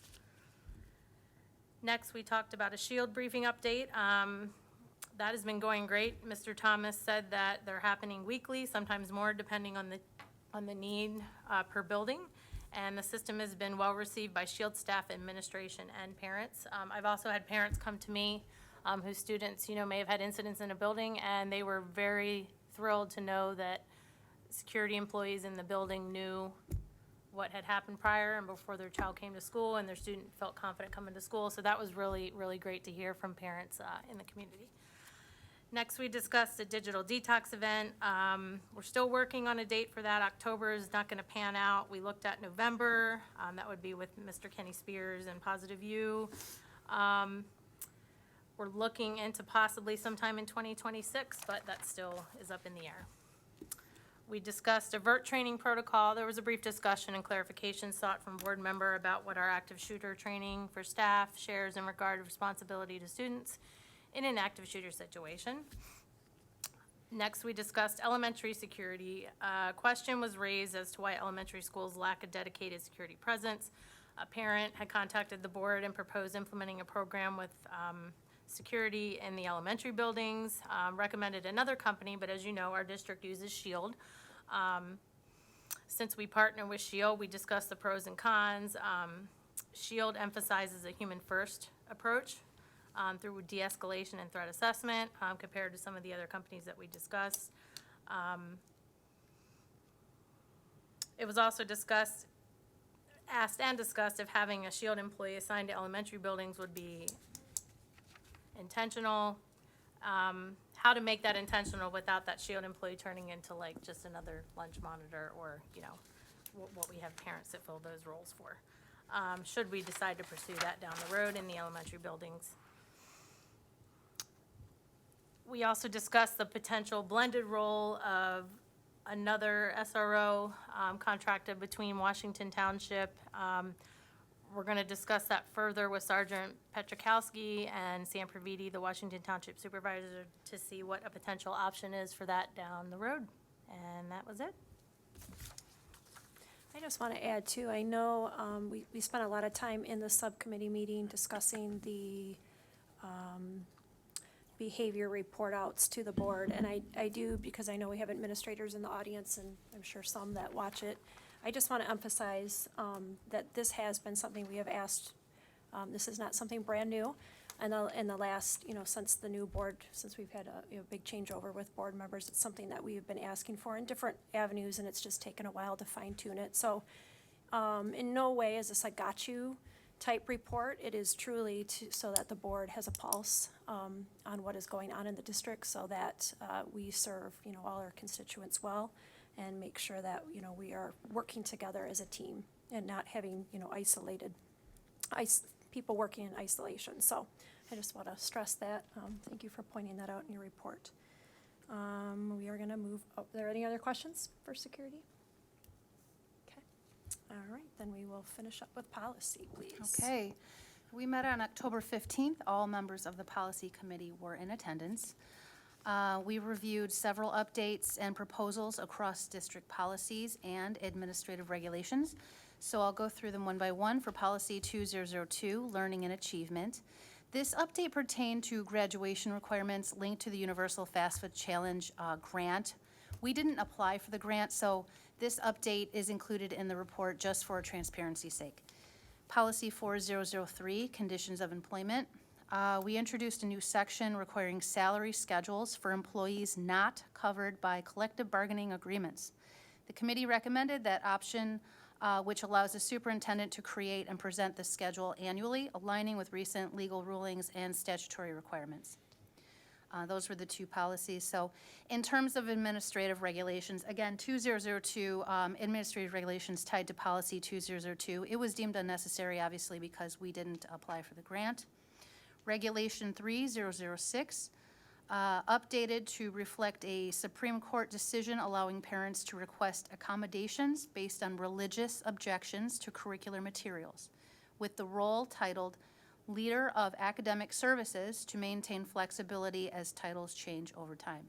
Speaker 14: Next, we talked about a SHIELD briefing update. that has been going great. Mr. Thomas said that they're happening weekly, sometimes more, depending on the need per building. And the system has been well-received by Shield staff, administration, and parents. I've also had parents come to me whose students, may have had incidents in a building, and they were very thrilled to know that security employees in the building knew what had happened prior and before their child came to school, and their student felt confident coming to school. So that was really, really great to hear from parents in the community. Next, we discussed a digital detox event. We're still working on a date for that. October is not going to pan out. We looked at November. That would be with Mr. Kenny Spears and Positive U. We're looking into possibly sometime in 2026, but that still is up in the air. We discussed a VERT training protocol. There was a brief discussion and clarification sought from board member about what our active shooter training for staff shares in regard to responsibility to students in an active shooter situation. Next, we discussed elementary security. A question was raised as to why elementary schools lack a dedicated security presence. A parent had contacted the board and proposed implementing a program with security in the elementary buildings, recommended another company, but as you know, our district uses Shield. Since we partner with Shield, we discussed the pros and cons. Shield emphasizes a human-first approach through de-escalation and threat assessment compared to some of the other companies that we discussed. It was also asked and discussed if having a Shield employee assigned to elementary buildings would be intentional, how to make that intentional without that Shield employee turning into like just another lunch monitor or, what we have parents that fill those roles for. Should we decide to pursue that down the road in the elementary buildings. We also discussed the potential blended role of another SRO contracted between Washington Township. We're going to discuss that further with Sergeant Petrikowski and Sam Praviti, the Washington Township Supervisor, to see what a potential option is for that down the road. And that was it.
Speaker 1: I just want to add too, I know we spent a lot of time in the subcommittee meeting discussing the behavior report outs to the board. And I do, because I know we have administrators in the audience and I'm sure some that watch it. I just want to emphasize that this has been something we have asked. This is not something brand new. And in the last, since the new board, since we've had a big changeover with board members, it's something that we've been asking for in different avenues, and it's just taken a while to fine tune it. So in no way is this a got you type report. It is truly so that the board has a pulse on what is going on in the district, so that we serve, all our constituents well, and make sure that, we are working together as a team and not having, people working in isolation. So I just want to stress that. Thank you for pointing that out in your report. We are going to move, are there any other questions for security? Okay. All right, then we will finish up with policy, please.
Speaker 7: Okay. We met on October 15th. All members of the policy committee were in attendance. We reviewed several updates and proposals across district policies and administrative regulations. So I'll go through them one by one. For policy 2002, learning and achievement. This update pertained to graduation requirements linked to the Universal FAFSA Challenge grant. We didn't apply for the grant, so this update is included in the report just for transparency's sake. Policy 4003, conditions of employment. We introduced a new section requiring salary schedules for employees not covered by collective bargaining agreements. The committee recommended that option, which allows the superintendent to create and present the schedule annually, aligning with recent legal rulings and statutory requirements. Those were the two policies. So in terms of administrative regulations, again, 2002, administrative regulations tied to policy 2002, it was deemed unnecessary, obviously, because we didn't apply for the grant. Regulation 3006, updated to reflect a Supreme Court decision allowing parents to request accommodations based on religious objections to curricular materials, with the role titled Leader of Academic Services to maintain flexibility as titles change over time.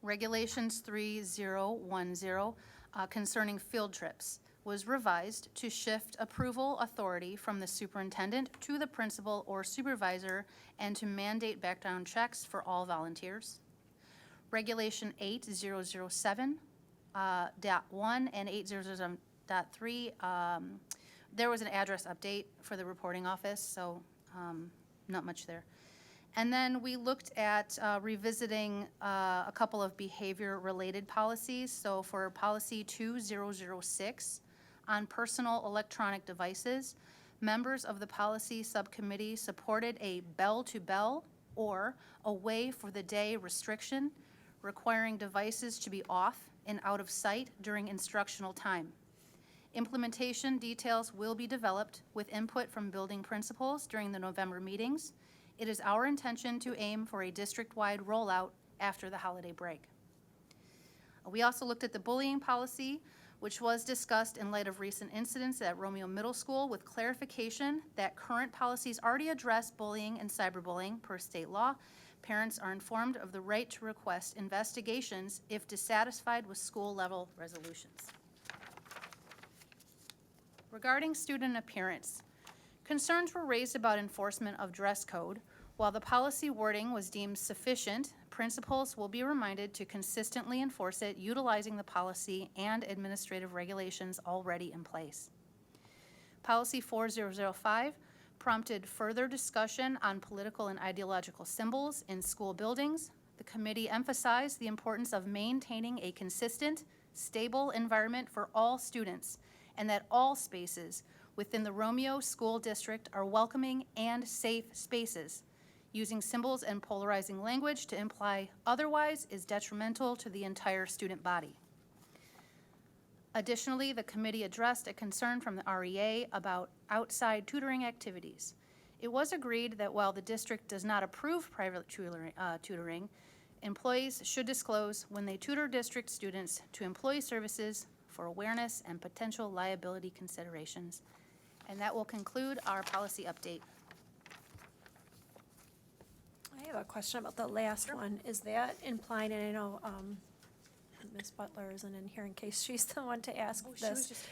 Speaker 7: Regulations 3010, concerning field trips, was revised to shift approval authority from the superintendent to the principal or supervisor and to mandate background checks for all volunteers. Regulation 8007, .1 and 8007.3, there was an address update for the reporting office, so not much there. And then we looked at revisiting a couple of behavior-related policies. So for policy 2006 on personal electronic devices, members of the policy subcommittee supported a bell-to-bell or away for the day restriction requiring devices to be off and out of sight during instructional time. Implementation details will be developed with input from building principals during the November meetings. It is our intention to aim for a district-wide rollout after the holiday break. We also looked at the bullying policy, which was discussed in light of recent incidents at Romeo Middle School with clarification that current policies already address bullying and cyberbullying per state law. Parents are informed of the right to request investigations if dissatisfied with school-level resolutions. Regarding student appearance, concerns were raised about enforcement of dress code. While the policy wording was deemed sufficient, principals will be reminded to consistently enforce it utilizing the policy and administrative regulations already in place. Policy 4005 prompted further discussion on political and ideological symbols in school buildings. The committee emphasized the importance of maintaining a consistent, stable environment for all students, and that all spaces within the Romeo School District are welcoming and safe spaces. Using symbols and polarizing language to imply otherwise is detrimental to the entire student body. Additionally, the committee addressed a concern from the REA about outside tutoring activities. It was agreed that while the district does not approve private tutoring, employees should disclose when they tutor district students to employee services for awareness and potential liability considerations. And that will conclude our policy update.
Speaker 1: I have a question about the last one. Is that implying, and I know Ms. Butler isn't in here in case she's the one to ask this.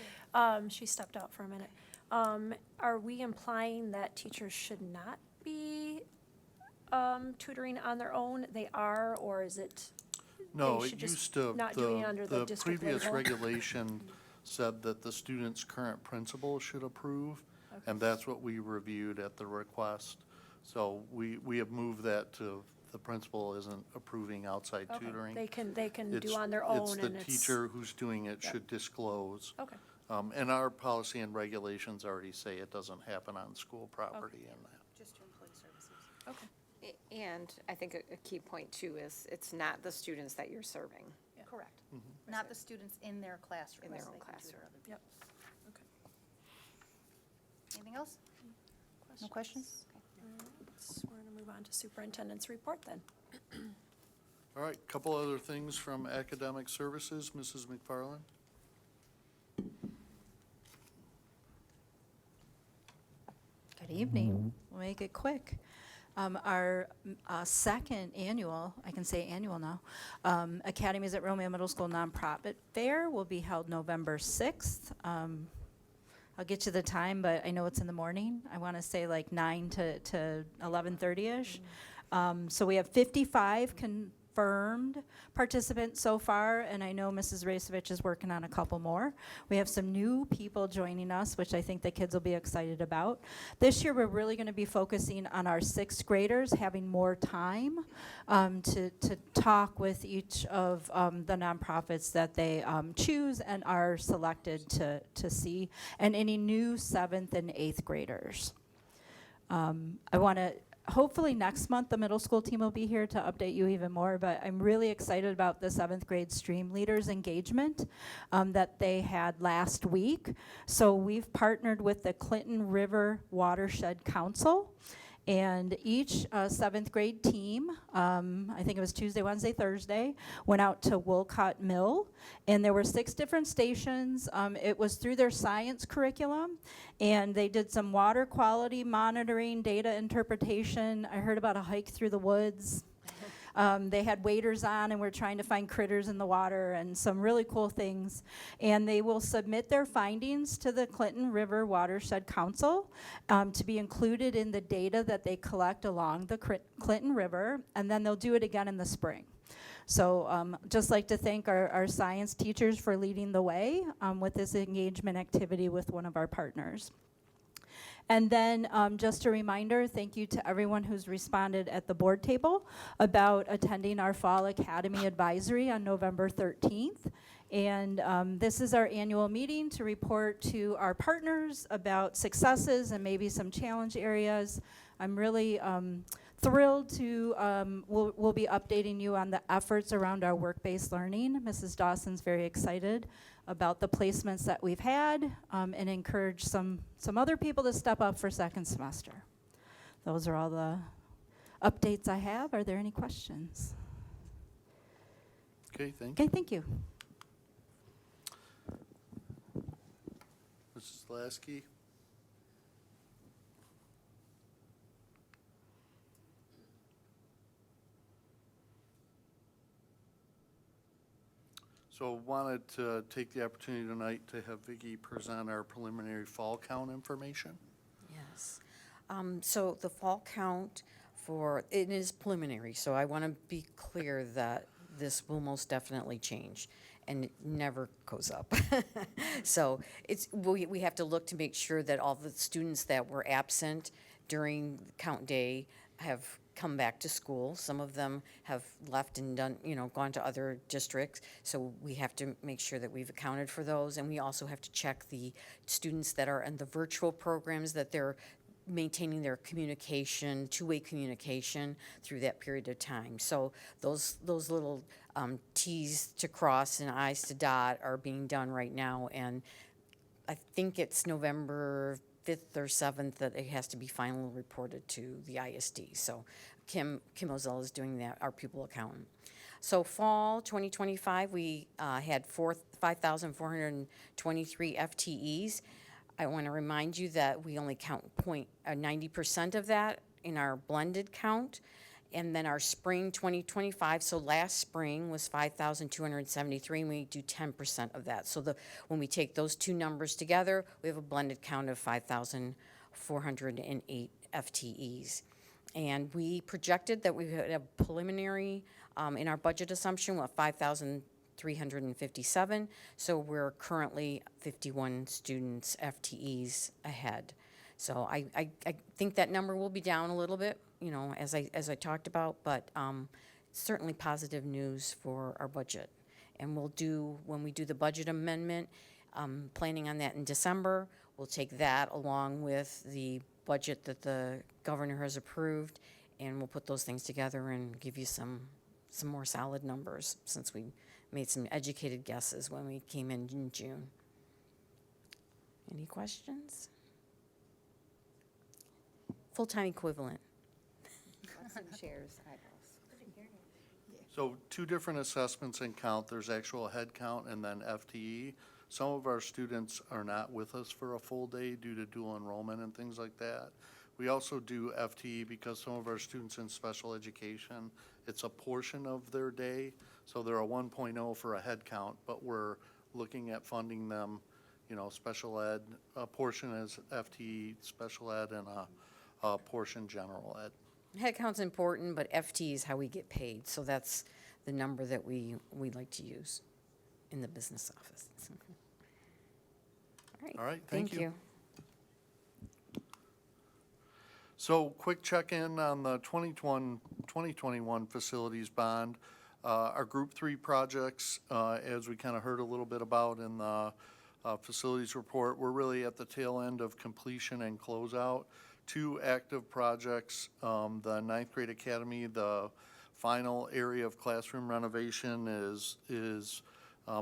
Speaker 1: She stepped out for a minute. Are we implying that teachers should not be tutoring on their own? They are, or is it?
Speaker 3: No,
Speaker 1: they
Speaker 3: it
Speaker 1: should just
Speaker 3: used to,
Speaker 1: not doing it under the
Speaker 3: the
Speaker 1: district
Speaker 3: previous
Speaker 1: label?
Speaker 3: regulation said that the student's current principal should approve, and that's what we reviewed at the request. So we have moved that to the principal isn't approving outside
Speaker 1: Okay.
Speaker 3: tutoring.
Speaker 1: They can do
Speaker 3: It's-
Speaker 1: on their own,
Speaker 3: It's the
Speaker 1: and it's.
Speaker 3: teacher who's doing it
Speaker 1: Yep.
Speaker 3: should disclose.
Speaker 1: Okay,
Speaker 3: And our policy and regulations already say it doesn't happen on school property and that.
Speaker 7: Just to employee services.
Speaker 1: okay.
Speaker 15: And I think a key point too is it's not the students that you're serving.
Speaker 7: Correct. Not the students in their classroom.
Speaker 15: In their
Speaker 7: so
Speaker 15: own
Speaker 7: they can
Speaker 15: classroom.
Speaker 7: tutor other
Speaker 1: Yep.
Speaker 7: Anything else? No questions?
Speaker 1: We're gonna move on to superintendent's report then.
Speaker 3: All right, couple other things from academic services, Mrs. McFarland?
Speaker 16: Good evening. We'll make it quick. Our second annual, I can say annual now, Academies at Romeo Middle School Nonprofit Fair will be held November 6th. I'll get you the time, but I know it's in the morning. I want to say like 9 to 11:30-ish. So we have 55 confirmed participants so far, and I know Mrs. Racevich is working on a couple more. We have some new people joining us, which I think the kids will be excited about. This year, we're really going to be focusing on our sixth graders, having more time to talk with each of the nonprofits that they choose and are selected to see, and any new seventh and eighth graders. I want to hopefully next month, the middle school team will be here to update you even more, but I'm really excited about the 7th grade Stream Leaders engagement that they had last week. So we've partnered with the Clinton River Watershed Council, and each 7th grade team, I think it was Tuesday, Wednesday, Thursday, went out to Wolcott Mill, and there were 6 different stations. It was through their science curriculum, and they did some water quality monitoring, data interpretation. I heard about a hike through the woods. They had waders on, and we're trying to find critters in the water and some really cool things. And they will submit their findings to the Clinton River Watershed Council to be included in the data that they collect along the Clinton River, and then they'll do it again in the spring. So just like to thank our science teachers for leading the way with this engagement activity with one of our partners. And then just a reminder, thank you to everyone who's responded at the board table about attending our Fall Academy Advisory on November 13th. And this is our annual meeting to report to our partners about successes and maybe some challenge areas. I'm really thrilled to, we'll be updating you on the efforts around our work-based learning. Mrs. Dawson's very excited about the placements that we've had and encourage some other people to step up for second semester. Those are all the updates I have. Are there any questions?
Speaker 3: Okay, thank you.
Speaker 16: Okay, thank you.
Speaker 3: Mrs. Lasky? So wanted to take the opportunity tonight to have Vicki present our preliminary fall count information.
Speaker 17: Yes. So the fall count it is preliminary, so I want to be clear that this will most definitely change, and it never goes up. So we have to look to make sure that all the students that were absent during count day have come back to school. Some of them have left and gone to other districts. So we have to make sure that we've accounted for those. And we also have to check the students that are in the virtual programs, that they're maintaining their communication, two-way communication through that period of time. So those little T's to cross and I's to dot are being done right now. And I think it's November 5th or 7th that it has to be finally reported to the ISD. So Kim Ozell is doing that, our pupil accountant. So fall 2025, we had 5,423 FTEs. I want to remind you that we only count 90% of that in our blended count. And then our spring 2025, so last spring was 5,273, and we do 10% of that. So when we take those two numbers together, we have a blended count of 5,408 FTEs. And we projected that we would have preliminary in our budget assumption of 5,357. So we're currently 51 students FTEs ahead. So I think that number will be down a little bit, as I talked about, but certainly positive news for our budget. And when we do the budget amendment, planning on that in December, we'll take that along with the budget that the governor has approved, and we'll put those things together and give you some more solid numbers, since we made some educated guesses when we came in June. Any questions? Full-time equivalent.
Speaker 15: Shares, eyeballs.
Speaker 3: So two different assessments in count. There's actual head count and then FTE. Some of our students are not with us for a full day due to dual enrollment and things like that. We also do FTE because some of our students in special education, it's a portion of their day. So they're a 1.0 for a head count, but we're looking at funding them, special ed, a portion as FTE, special ed, and a portion general ed.
Speaker 17: Head count's important, but FT is how we get paid. So that's the number that we like to use in the business office.
Speaker 3: All right, thank you.
Speaker 17: you.
Speaker 3: So quick check-in on the 2021 facilities bond. Our Group 3 projects, as we kind of heard a little bit about in the facilities report, we're really at the tail end of completion and closeout. 2 active projects, the 9th grade academy, the final area of classroom renovation is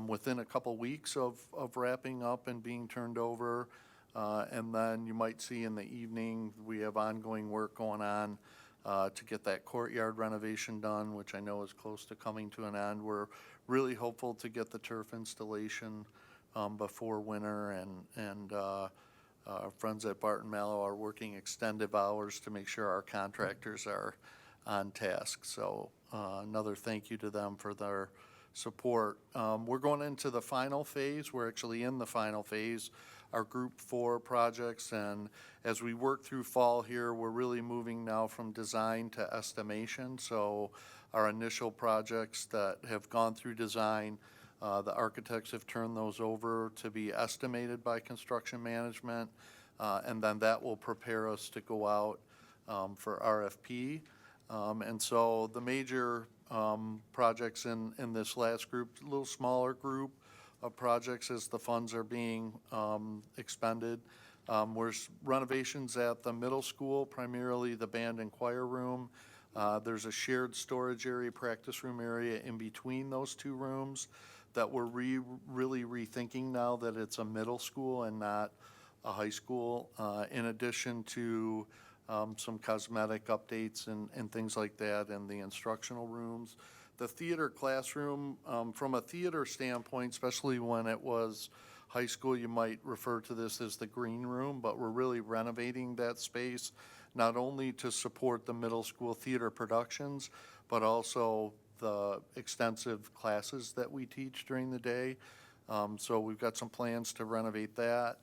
Speaker 3: within a couple weeks of wrapping up and being turned over. And then you might see in the evening, we have ongoing work going on to get that courtyard renovation done, which I know is close to coming to an end. We're really hopeful to get the turf installation before winter, and our friends at Barton Mallow are working extended hours to make sure our contractors are on task. So another thank you to them for their support. We're going into the final phase. We're actually in the final phase, our Group 4 projects. And as we work through fall here, we're really moving now from design to estimation. So our initial projects that have gone through design, the architects have turned those over to be estimated by construction management. And then that will prepare us to go out for RFP. And so the major projects in this last group, a little smaller group of projects as the funds are being expended. There's renovations at the middle school, primarily the band and choir room. There's a shared storage area, practice room area in between those two rooms that we're really rethinking now that it's a middle school and not a high school, in addition to some cosmetic updates and things like that in the instructional rooms. The theater classroom, from a theater standpoint, especially when it was high school, you might refer to this as the green room, but we're really renovating that space, not only to support the middle school theater productions, but also the extensive classes that we teach during the day. So we've got some plans to renovate that.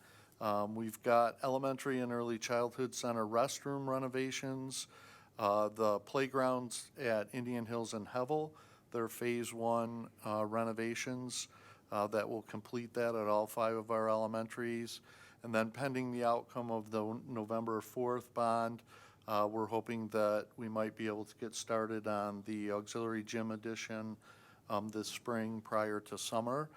Speaker 3: We've got elementary and early childhood center restroom renovations. The playgrounds at Indian Hills and Hevel, they're phase 1 renovations that will complete that at all 5 of our elementaries. And then pending the outcome of the November 4th bond, we're hoping that we might be able to get started on the auxiliary gym addition this spring prior to summer.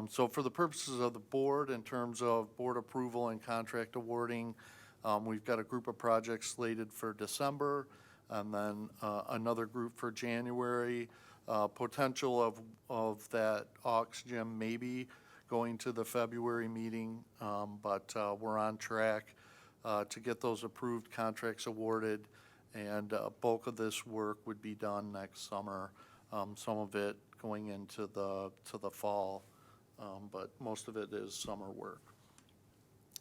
Speaker 3: So for the purposes of the board, in terms of board approval and contract awarding, we've got a group of projects slated for December, and then another group for January. Potential of that aux gym maybe going to the February meeting, but we're on track to get those approved contracts awarded, and bulk of this work would be done next summer, some of it going into the fall. But most of it is summer work.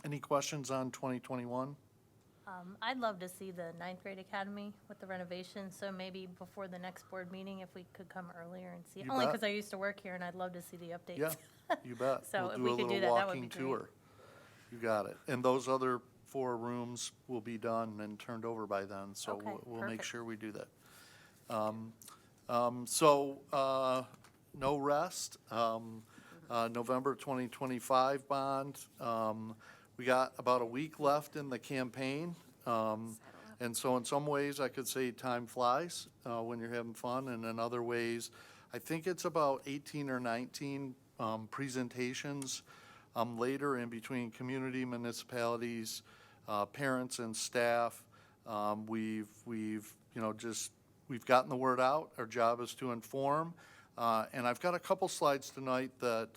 Speaker 3: Any questions on 2021?
Speaker 14: I'd love to see the ninth grade academy with the renovation, so maybe before the next board meeting, if we could come earlier and see it.
Speaker 3: You
Speaker 14: Only
Speaker 3: bet.
Speaker 14: because I used to work here and I'd love to see the updates.
Speaker 3: Yeah, you bet.
Speaker 14: So
Speaker 3: We'll
Speaker 14: if
Speaker 3: do
Speaker 14: we
Speaker 3: a
Speaker 14: could do
Speaker 3: little
Speaker 14: that, that would be
Speaker 3: walking
Speaker 14: great.
Speaker 3: tour. You got it. And those other 4 rooms will be done and turned over by then, so
Speaker 14: Okay,
Speaker 3: we'll make
Speaker 14: perfect.
Speaker 3: sure we do that. No rest. November 2025 bond. We got about a week left in the campaign. And so in some ways, I could say time flies when you're having fun, and in other ways, I think it's about 18 or 19 presentations later in between community, municipalities, parents and staff. We've gotten the word out. Our job is to inform. And I've got a couple slides tonight that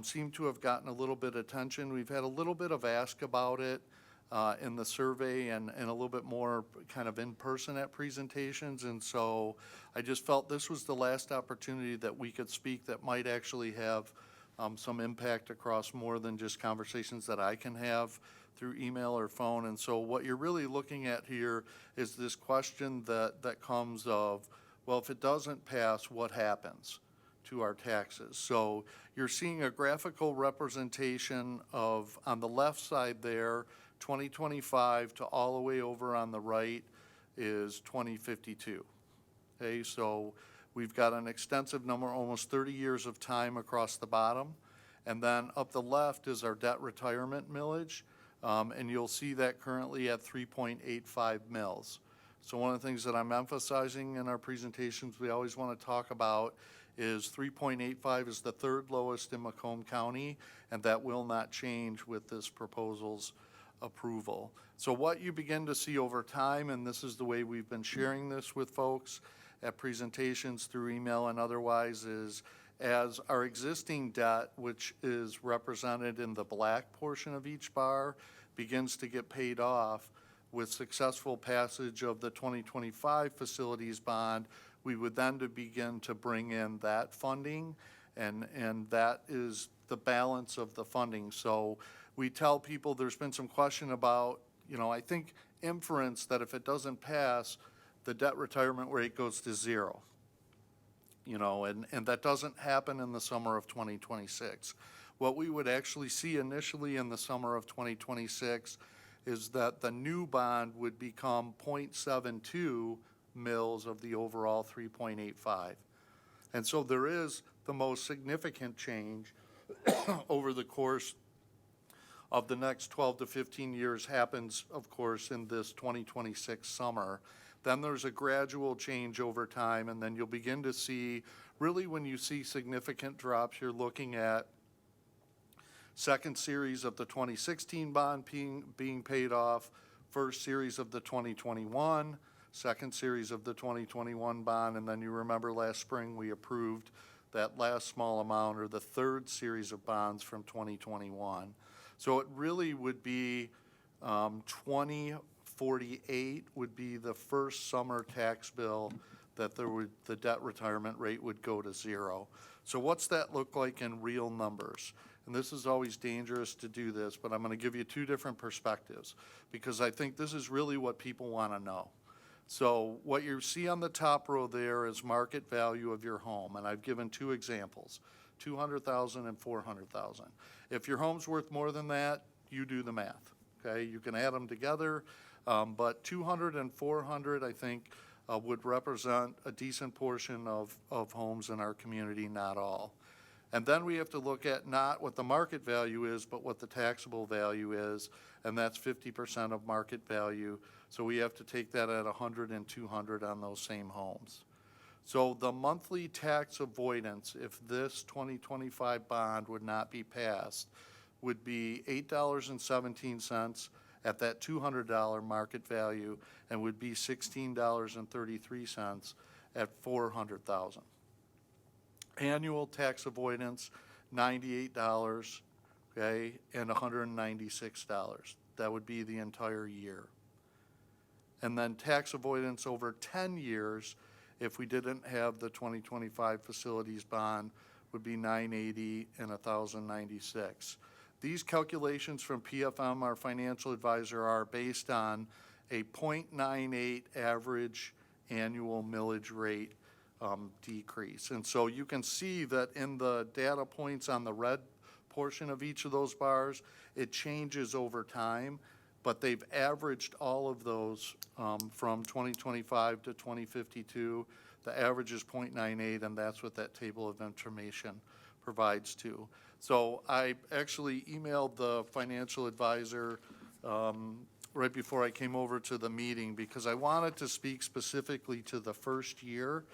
Speaker 3: seem to have gotten a little bit of attention. We've had a little bit of ask about it in the survey and a little bit more kind of in person at presentations. And so I just felt this was the last opportunity that we could speak that might actually have some impact across more than just conversations that I can have through email or phone. And so what you're really looking at here is this question that comes of, well, if it doesn't pass, what happens to our taxes? So you're seeing a graphical representation of, on the left side there, 2025 to all the way over on the right is 2052. Okay, so we've got an extensive number, almost 30 years of time across the bottom. And then up the left is our debt retirement millage. And you'll see that currently at 3.85 mils. So one of the things that I'm emphasizing in our presentations we always want to talk about is 3.85 is the 3rd lowest in Macomb County, and that will not change with this proposal's approval. So what you begin to see over time, and this is the way we've been sharing this with folks at presentations through email and otherwise, is as our existing debt, which is represented in the black portion of each bar, begins to get paid off, with successful passage of the 2025 facilities bond, we would then to begin to bring in that funding, and that is the balance of the funding. So we tell people there's been some question about, I think inference that if it doesn't pass, the debt retirement rate goes to 0. and that doesn't happen in the summer of 2026. What we would actually see initially in the summer of 2026 is that the new bond would become 0.72 mils of the overall 3.85. And so there is the most significant change over the course of the next 12 to 15 years happens, of course, in this 2026 summer. Then there's a gradual change over time, and then you'll begin to see, really when you see significant drops, you're looking at second series of the 2016 bond being paid off, first series of the 2021, second series of the 2021 bond, and then you remember last spring we approved that last small amount, or the third series of bonds from 2021. So it really would be 2048 would be the first summer tax bill that the debt retirement rate would go to zero. So what's that look like in real numbers? And this is always dangerous to do this, but I'm going to give you two different perspectives because I think this is really what people want to know. So what you see on the top row there is market value of your home, and I've given two examples, 200,000 and 400,000. If your home's worth more than that, you do the math, okay? You can add them together, but 200 and 400, I think, would represent a decent portion of homes in our community, not all. And then we have to look at not what the market value is, but what the taxable value is, and that's 50% of market value. So we have to take that at 100 and 200 on those same homes. So the monthly tax avoidance, if this 2025 bond would not be passed, would be $8.17 at that $200 market value, and would be $16.33 at 400,000. Annual tax avoidance, $98, okay, and $196. That would be the entire year. And then tax avoidance over 10 years, if we didn't have the 2025 facilities bond, would be $980 and $1,096. These calculations from PFM, our financial advisor, are based on a 0.98 average annual millage rate decrease. And so you can see that in the data points on the red portion of each of those bars, it changes over time, but they've averaged all of those from 2025 to 2052. The average is 0.98, and that's what that table of information provides too. So I actually emailed the financial advisor right before I came over to the meeting because I wanted to speak specifically to the first year,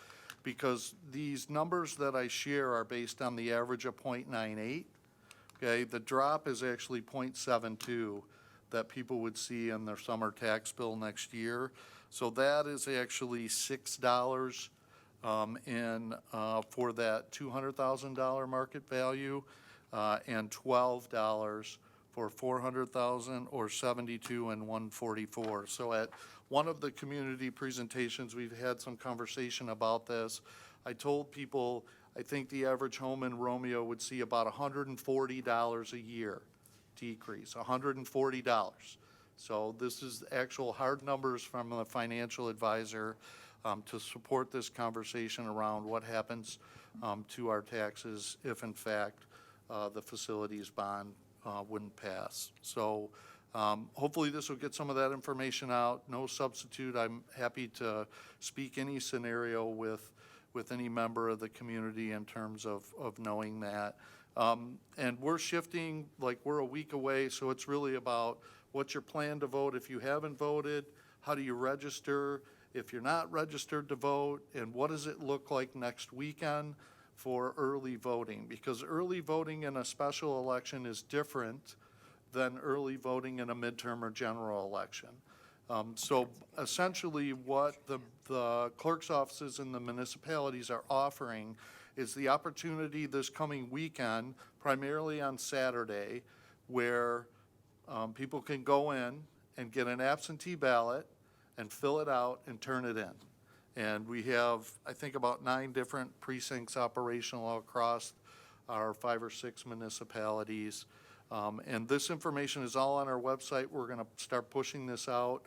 Speaker 3: because these numbers that I share are based on the average of 0.98. Okay, the drop is actually 0.72 that people would see in their summer tax bill next year. So that is actually $6 for that $200,000 market value, and $12 for 400,000, or 72 and 144. So at one of the community presentations, we've had some conversation about this. I told people I think the average home in Romeo would see about $140 a year decrease, $140. So this is actual hard numbers from the financial advisor to support this conversation around what happens to our taxes if in fact the facilities bond wouldn't pass. So hopefully this will get some of that information out. No substitute. I'm happy to speak any scenario with any member of the community in terms of knowing that. And we're shifting, like we're a week away, so it's really about what's your plan to vote if you haven't voted, how do you register if you're not registered to vote, and what does it look like next weekend for early voting, because early voting in a special election is different than early voting in a midterm or general election. So essentially what the clerk's offices in the municipalities are offering is the opportunity this coming weekend, primarily on Saturday, where people can go in and get an absentee ballot and fill it out and turn it in. And we have, I think, about 9 different precincts operational across our 5 or 6 municipalities. And this information is all on our website. We're going to start pushing this out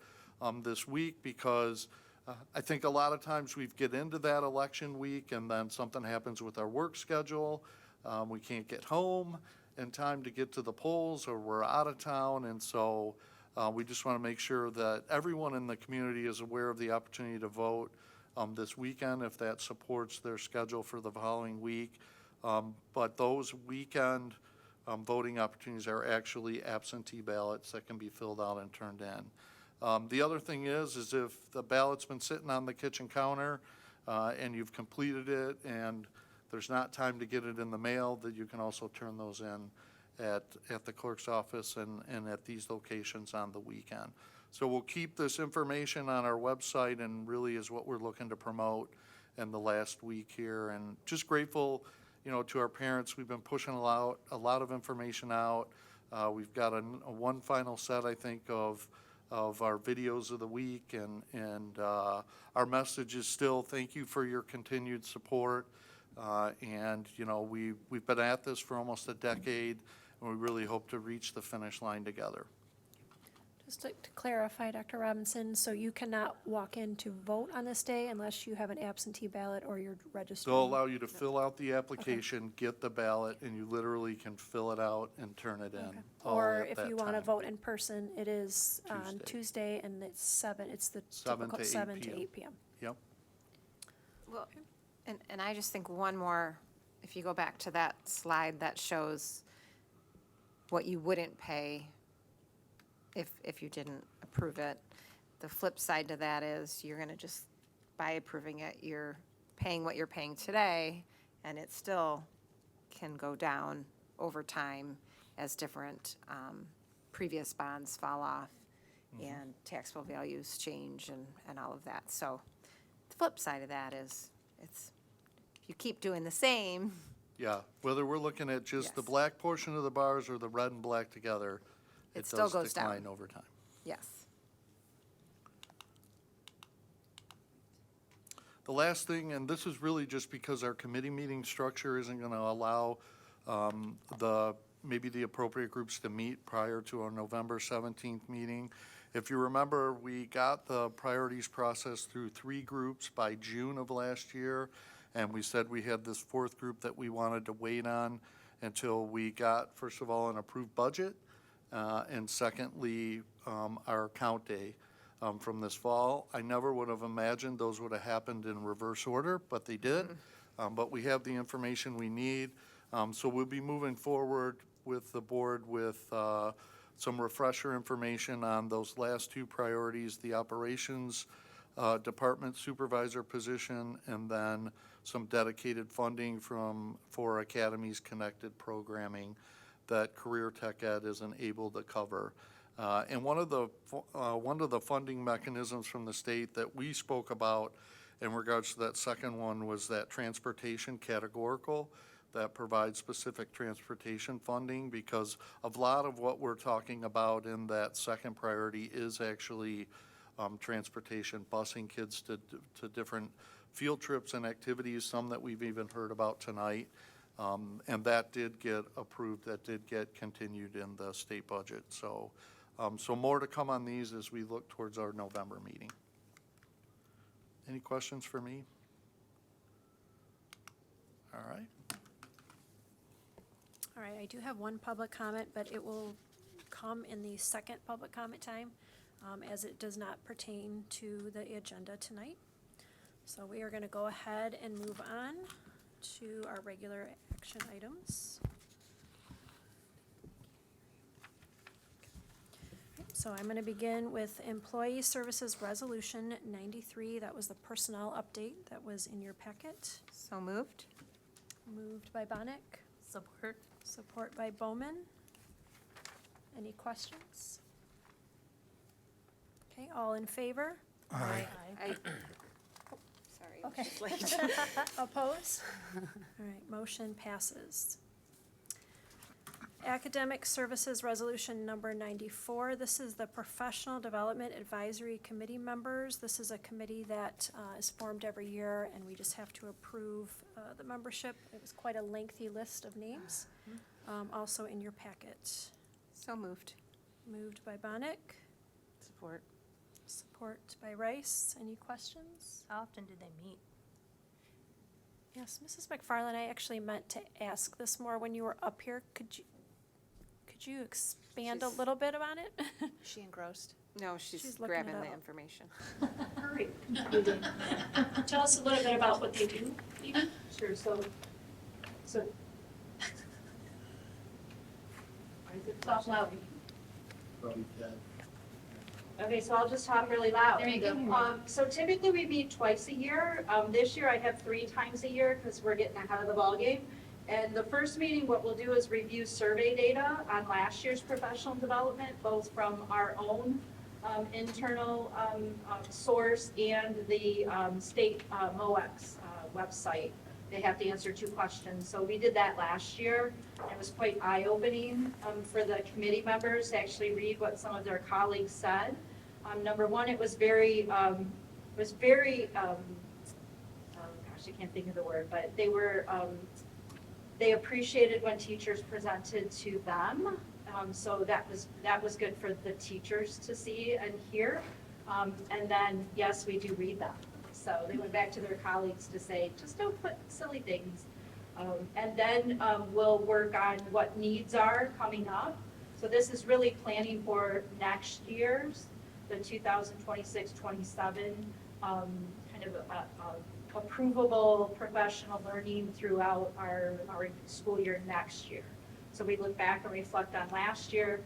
Speaker 3: this week because I think a lot of times we get into that election week and then something happens with our work schedule. We can't get home in time to get to the polls, or we're out of town. And so we just want to make sure that everyone in the community is aware of the opportunity to vote this weekend if that supports their schedule for the following week. But those weekend voting opportunities are actually absentee ballots that can be filled out and turned in. The other thing is if the ballot's been sitting on the kitchen counter and you've completed it and there's not time to get it in the mail, that you can also turn those in at the clerk's office and at these locations on the weekend. So we'll keep this information on our website, and really is what we're looking to promote in the last week here. And just grateful, to our parents. We've been pushing a lot of information out. We've got a one final set, I think, of our videos of the week, and our message is still thank you for your continued support. And we've been at this for almost a decade, and we really hope to reach the finish line together.
Speaker 1: Just to clarify, Dr. Robinson, so you cannot walk in to vote on this day unless you have an absentee ballot or you're registered?
Speaker 3: They'll allow you to fill out the application, get the ballot, and you literally can fill it out and turn it in. all
Speaker 1: Or
Speaker 3: at
Speaker 1: if
Speaker 3: that
Speaker 1: you want to
Speaker 3: time.
Speaker 1: vote in person, it is on Tuesday, and it's the
Speaker 3: 7
Speaker 1: typical
Speaker 3: to 8
Speaker 1: 7 to
Speaker 3: p.m.
Speaker 1: 8 p.m.
Speaker 3: Yep.
Speaker 15: Well, and I just think one more, if you go back to that slide that shows what you wouldn't pay if you didn't approve it. The flip side to that is you're gonna just, by approving it, you're paying what you're paying today, and it still can go down over time as different previous bonds fall off and taxable values change and all of that. So the flip side of that is if you keep doing the same.
Speaker 3: Yeah, whether we're looking at just the
Speaker 15: Yes.
Speaker 3: black portion of the bars or the red and black together,
Speaker 15: It still goes down.
Speaker 3: decline over time.
Speaker 15: Yes.
Speaker 3: The last thing, and this is really just because our committee meeting structure isn't going to allow maybe the appropriate groups to meet prior to our November 17th meeting. If you remember, we got the priorities process through 3 groups by June of last year, and we said we had this 4th group that we wanted to wait on until we got, first of all, an approved budget, and secondly, our count day from this fall. I never would have imagined those would have happened in reverse order, but they did. But we have the information we need. So we'll be moving forward with the board with some refresher information on those last 2 priorities, the operations department supervisor position, and then some dedicated funding for Academies Connected programming that Career Tech Ed isn't able to cover. And one of the funding mechanisms from the state that we spoke about in regards to that second one was that transportation categorical that provides specific transportation funding, because a lot of what we're talking about in that second priority is actually transportation, busing kids to different field trips and activities, some that we've even heard about tonight. And that did get approved, that did get continued in the state budget. So more to come on these as we look towards our November meeting. Any questions for me? All right.
Speaker 1: All right, I do have one public comment, but it will come in the second public comment time, as it does not pertain to the agenda tonight. So we are going to go ahead and move on to our regular action items. So I'm going to begin with Employee Services Resolution 93. That was the personnel update that was in your packet.
Speaker 15: So moved.
Speaker 1: Moved by Bonnick.
Speaker 14: Support.
Speaker 1: Support by Bowman. Any questions? Okay, all in favor?
Speaker 15: I, sorry.
Speaker 1: Okay. Opposed? All right, motion passes. Academic Services Resolution Number 94. This is the Professional Development Advisory Committee members. This is a committee that is formed every year, and we just have to approve the membership. It was quite a lengthy list of names, also in your packet.
Speaker 15: So moved.
Speaker 1: Moved by Bonnick,
Speaker 15: Support.
Speaker 1: Support by Rice. Any questions?
Speaker 14: How often do they meet?
Speaker 1: Yes, Mrs. McFarland, I actually meant to ask this more when you were up here. Could you expand a little bit on it?
Speaker 15: She engrossed? No, she's
Speaker 1: She's looking it
Speaker 15: grabbing the
Speaker 1: up.
Speaker 15: information.
Speaker 1: Hurry. Tell us a little bit about what they do.
Speaker 18: Sure, so. Talk loud. Okay, so I'll just talk really loud.
Speaker 2: There you go.
Speaker 18: So typically we meet twice a year. This year I have 3 times a year because we're getting ahead of the ballgame. And the first meeting, what we'll do is review survey data on last year's professional development, both from our own internal source and the state MOEX website. They have to answer 2 questions. So we did that last year. It was quite eye-opening for the committee members to actually read what some of their colleagues said. Number one, it was very, gosh, I can't think of the word, but they were, they appreciated when teachers presented to them. So that was good for the teachers to see and hear. And then, yes, we do read them. So they went back to their colleagues to say, just don't put silly things. And then we'll work on what needs are coming up. So this is really planning for next year's, the 2026-27 kind of approvable professional learning throughout our school year next year. So we look back and reflect on last year.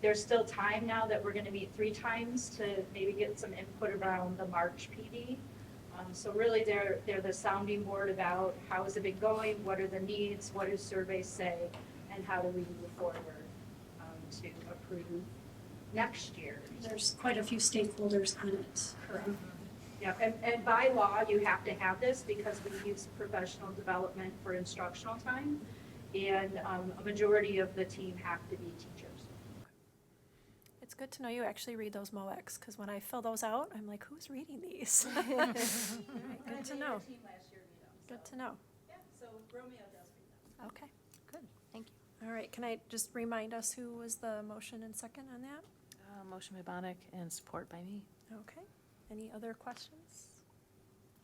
Speaker 18: There's still time now that we're going to meet 3 times to maybe get some input around the March PD. So really they're the sounding board about how has it been going, what are the needs, what do surveys say, and how do we move forward to approve next year.
Speaker 1: There's quite a few stakeholders on it.
Speaker 18: Correct. Yeah, and by law, you have to have this because we use professional development for instructional time, and a majority of the team have to be teachers.
Speaker 1: It's good to know you actually read those MOEX, because when I fill those out, I'm like, who's reading these? All right, good to know. Good to know.
Speaker 18: Yeah, so Romeo does read them.
Speaker 1: Okay, good, thank you. All right, can I just remind us who was the motion and second on that?
Speaker 2: Motion by Bonnick and support by me.
Speaker 1: Okay, any other questions?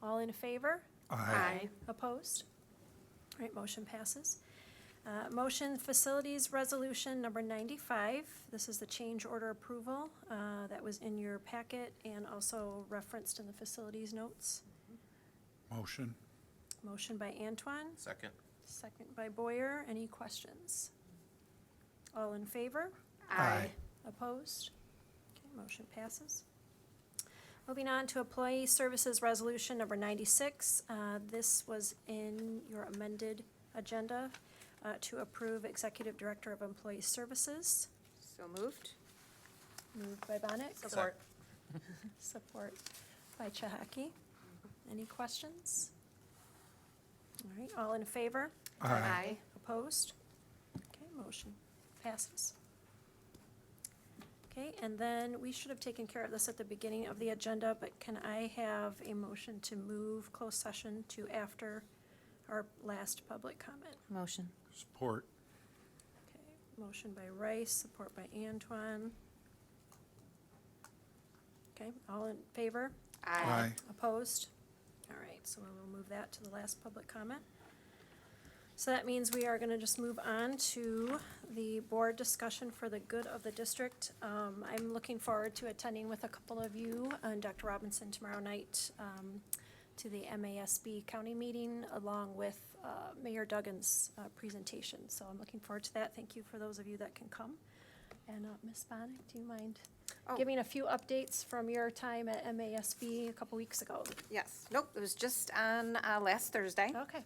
Speaker 1: All in favor?
Speaker 15: Aye.
Speaker 1: Opposed? All right, motion passes. Motion Facilities Resolution number 95. This is the change order approval that was in your packet and also referenced in the facilities notes.
Speaker 13: Motion.
Speaker 1: Motion by Antoine,
Speaker 13: Second.
Speaker 1: second by Boyer. Any questions? All in favor?
Speaker 13: Aye.
Speaker 1: Opposed? Okay, motion passes. Moving on to Employee Services Resolution number 96. This was in your amended agenda to approve Executive Director of Employee Services.
Speaker 15: So moved?
Speaker 1: Moved by Bonnet.
Speaker 12: Support.
Speaker 1: Support by Chahaki. Any questions? All right, all in favor?
Speaker 15: Aye.
Speaker 1: Opposed? Okay, motion passes. Okay, and then we should have taken care of this at the beginning of the agenda, but can I have a motion to move closed session to after our last public comment?
Speaker 2: Motion.
Speaker 13: Support.
Speaker 1: Okay, motion by Rice, support by Antoine. Okay, all in favor?
Speaker 13: Aye.
Speaker 1: Opposed? All right, so we'll move that to the last public comment. So that means we are gonna just move on to the board discussion for the good of the district. I'm looking forward to attending with a couple of you and Dr. Robinson tomorrow night to the MASB county meeting along with Mayor Duggan's presentation. So I'm looking forward to that. Thank you for those of you that can come. And Ms. Bonnet, do you mind giving a few updates from your time at MASB a couple weeks ago?
Speaker 15: Yes. Nope, it was just on last Thursday.
Speaker 1: Okay.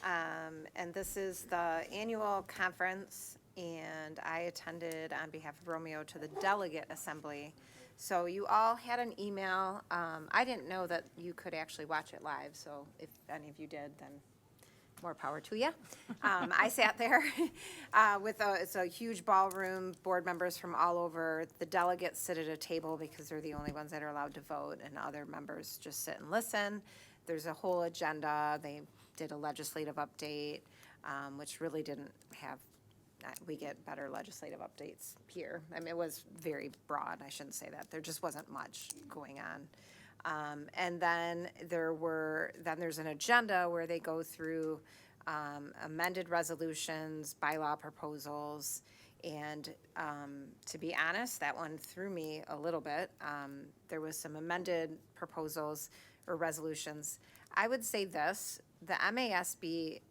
Speaker 15: And this is the annual conference, and I attended on behalf of Romeo to the delegate assembly. So you all had an email. I didn't know that you could actually watch it live, so if any of you did, then more power to you. I sat there with it's a huge ballroom, board members from all over. The delegates sit at a table because they're the only ones that are allowed to vote, and other members just sit and listen. There's a whole agenda. They did a legislative update, which really didn't have we get better legislative updates here. I mean, it was very broad, I shouldn't say that. There just wasn't much going on. And then there's an agenda where they go through amended resolutions, bylaw proposals, and to be honest, that one threw me a little bit. There was some amended proposals or resolutions. I would say this, the MASB,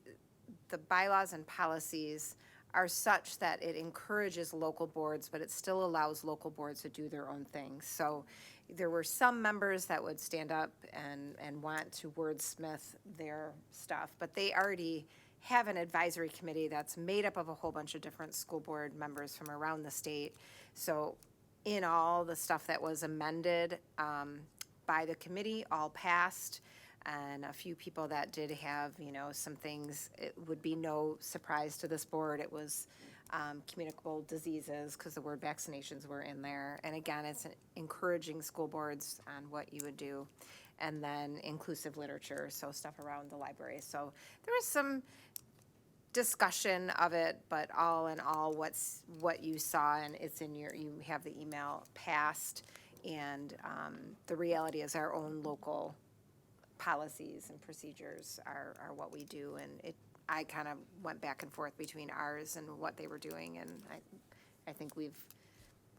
Speaker 15: the bylaws and policies are such that it encourages local boards, but it still allows local boards to do their own things. So there were some members that would stand up and want to wordsmith their stuff, but they already have an advisory committee that's made up of a whole bunch of different school board members from around the state. So in all, the stuff that was amended by the committee all passed. And a few people that did have, some things, it would be no surprise to this board. It was communicable diseases, because the word vaccinations were in there. And again, it's encouraging school boards on what you would do. And then inclusive literature, so stuff around the library. So there was some discussion of it, but all in all, what you saw, and it's in you have the email passed. And the reality is our own local policies and procedures are what we do, and I kind of went back and forth between ours and what they were doing, and I think we've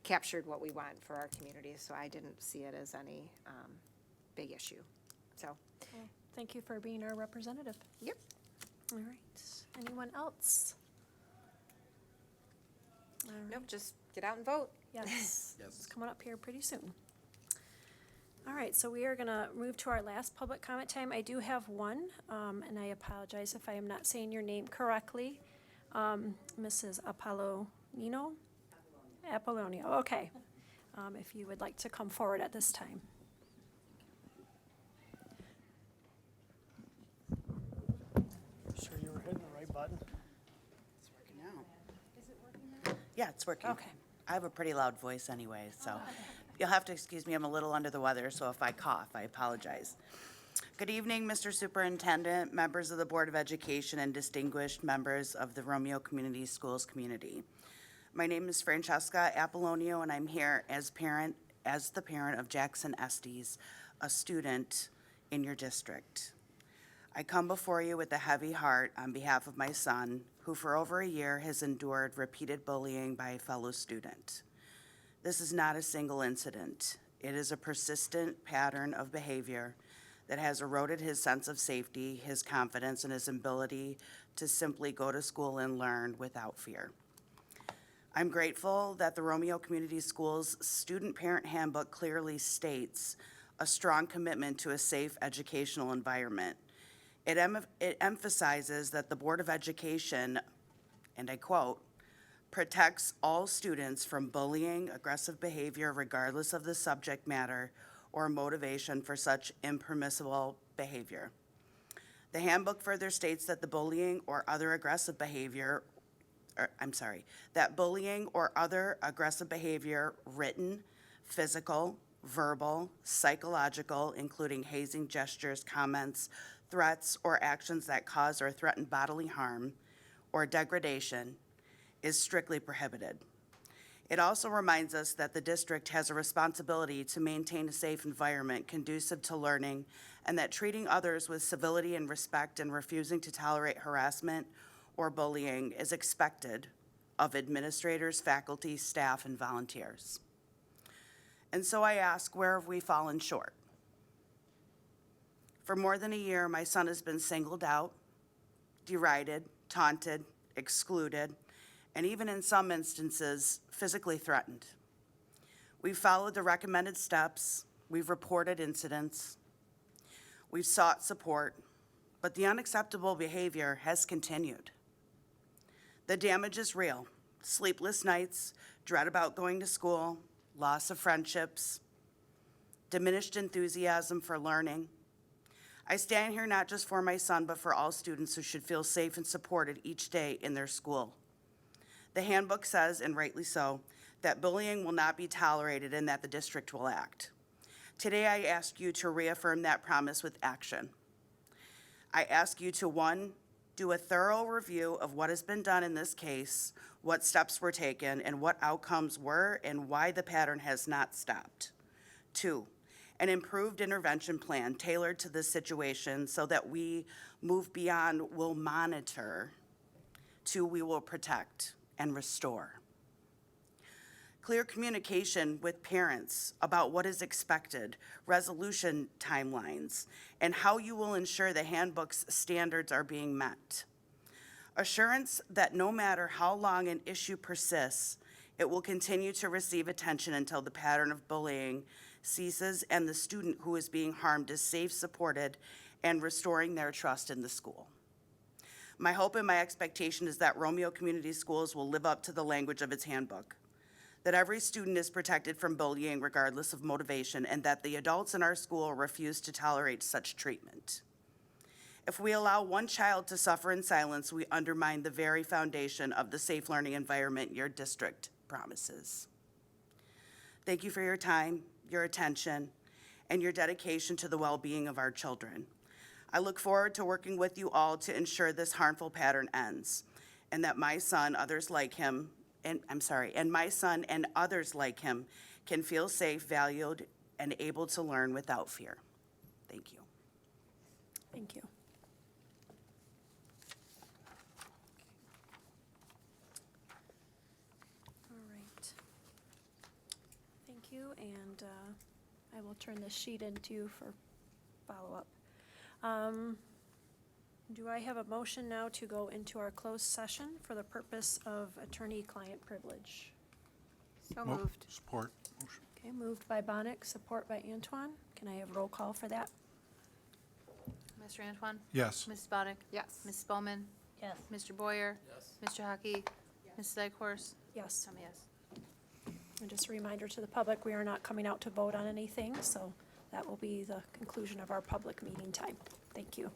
Speaker 15: captured what we want for our community, so I didn't see it as any big issue. So,
Speaker 1: Well, thank you for being our representative.
Speaker 15: Yep.
Speaker 1: All right. Anyone else? All right.
Speaker 15: Nope, just get out and vote.
Speaker 1: Yes. It's coming up here pretty soon. All right, so we are going to move to our last public comment time. I do have one, and I apologize if I am not saying your name correctly. Mrs. Apollonio? Apollonio, okay. If you would like to come forward at this time.
Speaker 6: Sure you were hitting the right button?
Speaker 19: It's working now. Is it working now? Yeah, it's working.
Speaker 1: Okay.
Speaker 19: I have a pretty loud voice anyway, so you'll have to excuse me. I'm a little under the weather, so if I cough, I apologize. Good evening, Mr. Superintendent, members of the Board of Education, and distinguished members of the Romeo Community Schools community. My name is Francesca Apollonio, and I'm here as the parent of Jackson Estes, a student in your district. I come before you with a heavy heart on behalf of my son, who for over a year has endured repeated bullying by a fellow student. This is not a single incident. It is a persistent pattern of behavior that has eroded his sense of safety, his confidence, and his ability to simply go to school and learn without fear. I'm grateful that the Romeo Community Schools Student Parent Handbook clearly states a strong commitment to a safe educational environment. It emphasizes that the Board of Education, and I quote, protects all students from bullying, aggressive behavior, regardless of the subject matter or motivation for such impermissible behavior. The handbook further states that bullying or other aggressive behavior, written, physical, verbal, psychological, including hazing gestures, comments, threats, or actions that cause or threaten bodily harm or degradation, is strictly prohibited. It also reminds us that the district has a responsibility to maintain a safe environment conducive to learning, and that treating others with civility and respect and refusing to tolerate harassment or bullying is expected of administrators, faculty, staff, and volunteers. And so I ask, where have we fallen short? For more than a year, my son has been singled out, derided, taunted, excluded, and even in some instances, physically threatened. We've followed the recommended steps, we've reported incidents, we've sought support, but the unacceptable behavior has continued. The damage is real. Sleepless nights, dread about going to school, loss of friendships, diminished enthusiasm for learning. I stand here not just for my son, but for all students who should feel safe and supported each day in their school. The handbook says, and rightly so, that bullying will not be tolerated and that the district will act. Today, I ask you to reaffirm that promise with action. I ask you to, 1, do a thorough review of what has been done in this case, what steps were taken, and what outcomes were, and why the pattern has not stopped. 2, an improved intervention plan tailored to this situation so that we move beyond "will monitor" to "we will protect and restore." Clear communication with parents about what is expected, resolution timelines, and how you will ensure the handbook's standards are being met. Assurance that no matter how long an issue persists, it will continue to receive attention until the pattern of bullying ceases and the student who is being harmed is safe, supported, and restoring their trust in the school. My hope and my expectation is that Romeo Community Schools will live up to the language of its handbook, that every student is protected from bullying regardless of motivation, and that the adults in our school refuse to tolerate such treatment. If we allow one child to suffer in silence, we undermine the very foundation of the safe learning environment your district promises. Thank you for your time, your attention, and your dedication to the well-being of our children. I look forward to working with you all to ensure this harmful pattern ends, and that my son, others like him, and my son and others like him can feel safe, valued, and able to learn without fear. Thank you.
Speaker 1: Thank you. All right. Thank you, and I will turn this sheet into you for follow-up. Do I have a motion now to go into our closed session for the purpose of attorney-client privilege?
Speaker 15: So moved.
Speaker 20: Support.
Speaker 1: Okay, moved by Bonnick, support by Antoine. Can I have roll call for that?
Speaker 7: Mr. Antoine?
Speaker 20: Yes.
Speaker 7: Mrs. Boddick?
Speaker 15: Yes.
Speaker 7: Mrs. Bowman?
Speaker 14: Yes.
Speaker 7: Mr. Boyer? Yes. Mr. Hockey? Mrs. Eichhorst?
Speaker 1: Yes.
Speaker 7: I'm a yes.
Speaker 1: And just a reminder to the public, we are not coming out to vote on anything, so that will be the conclusion of our public meeting time. Thank you.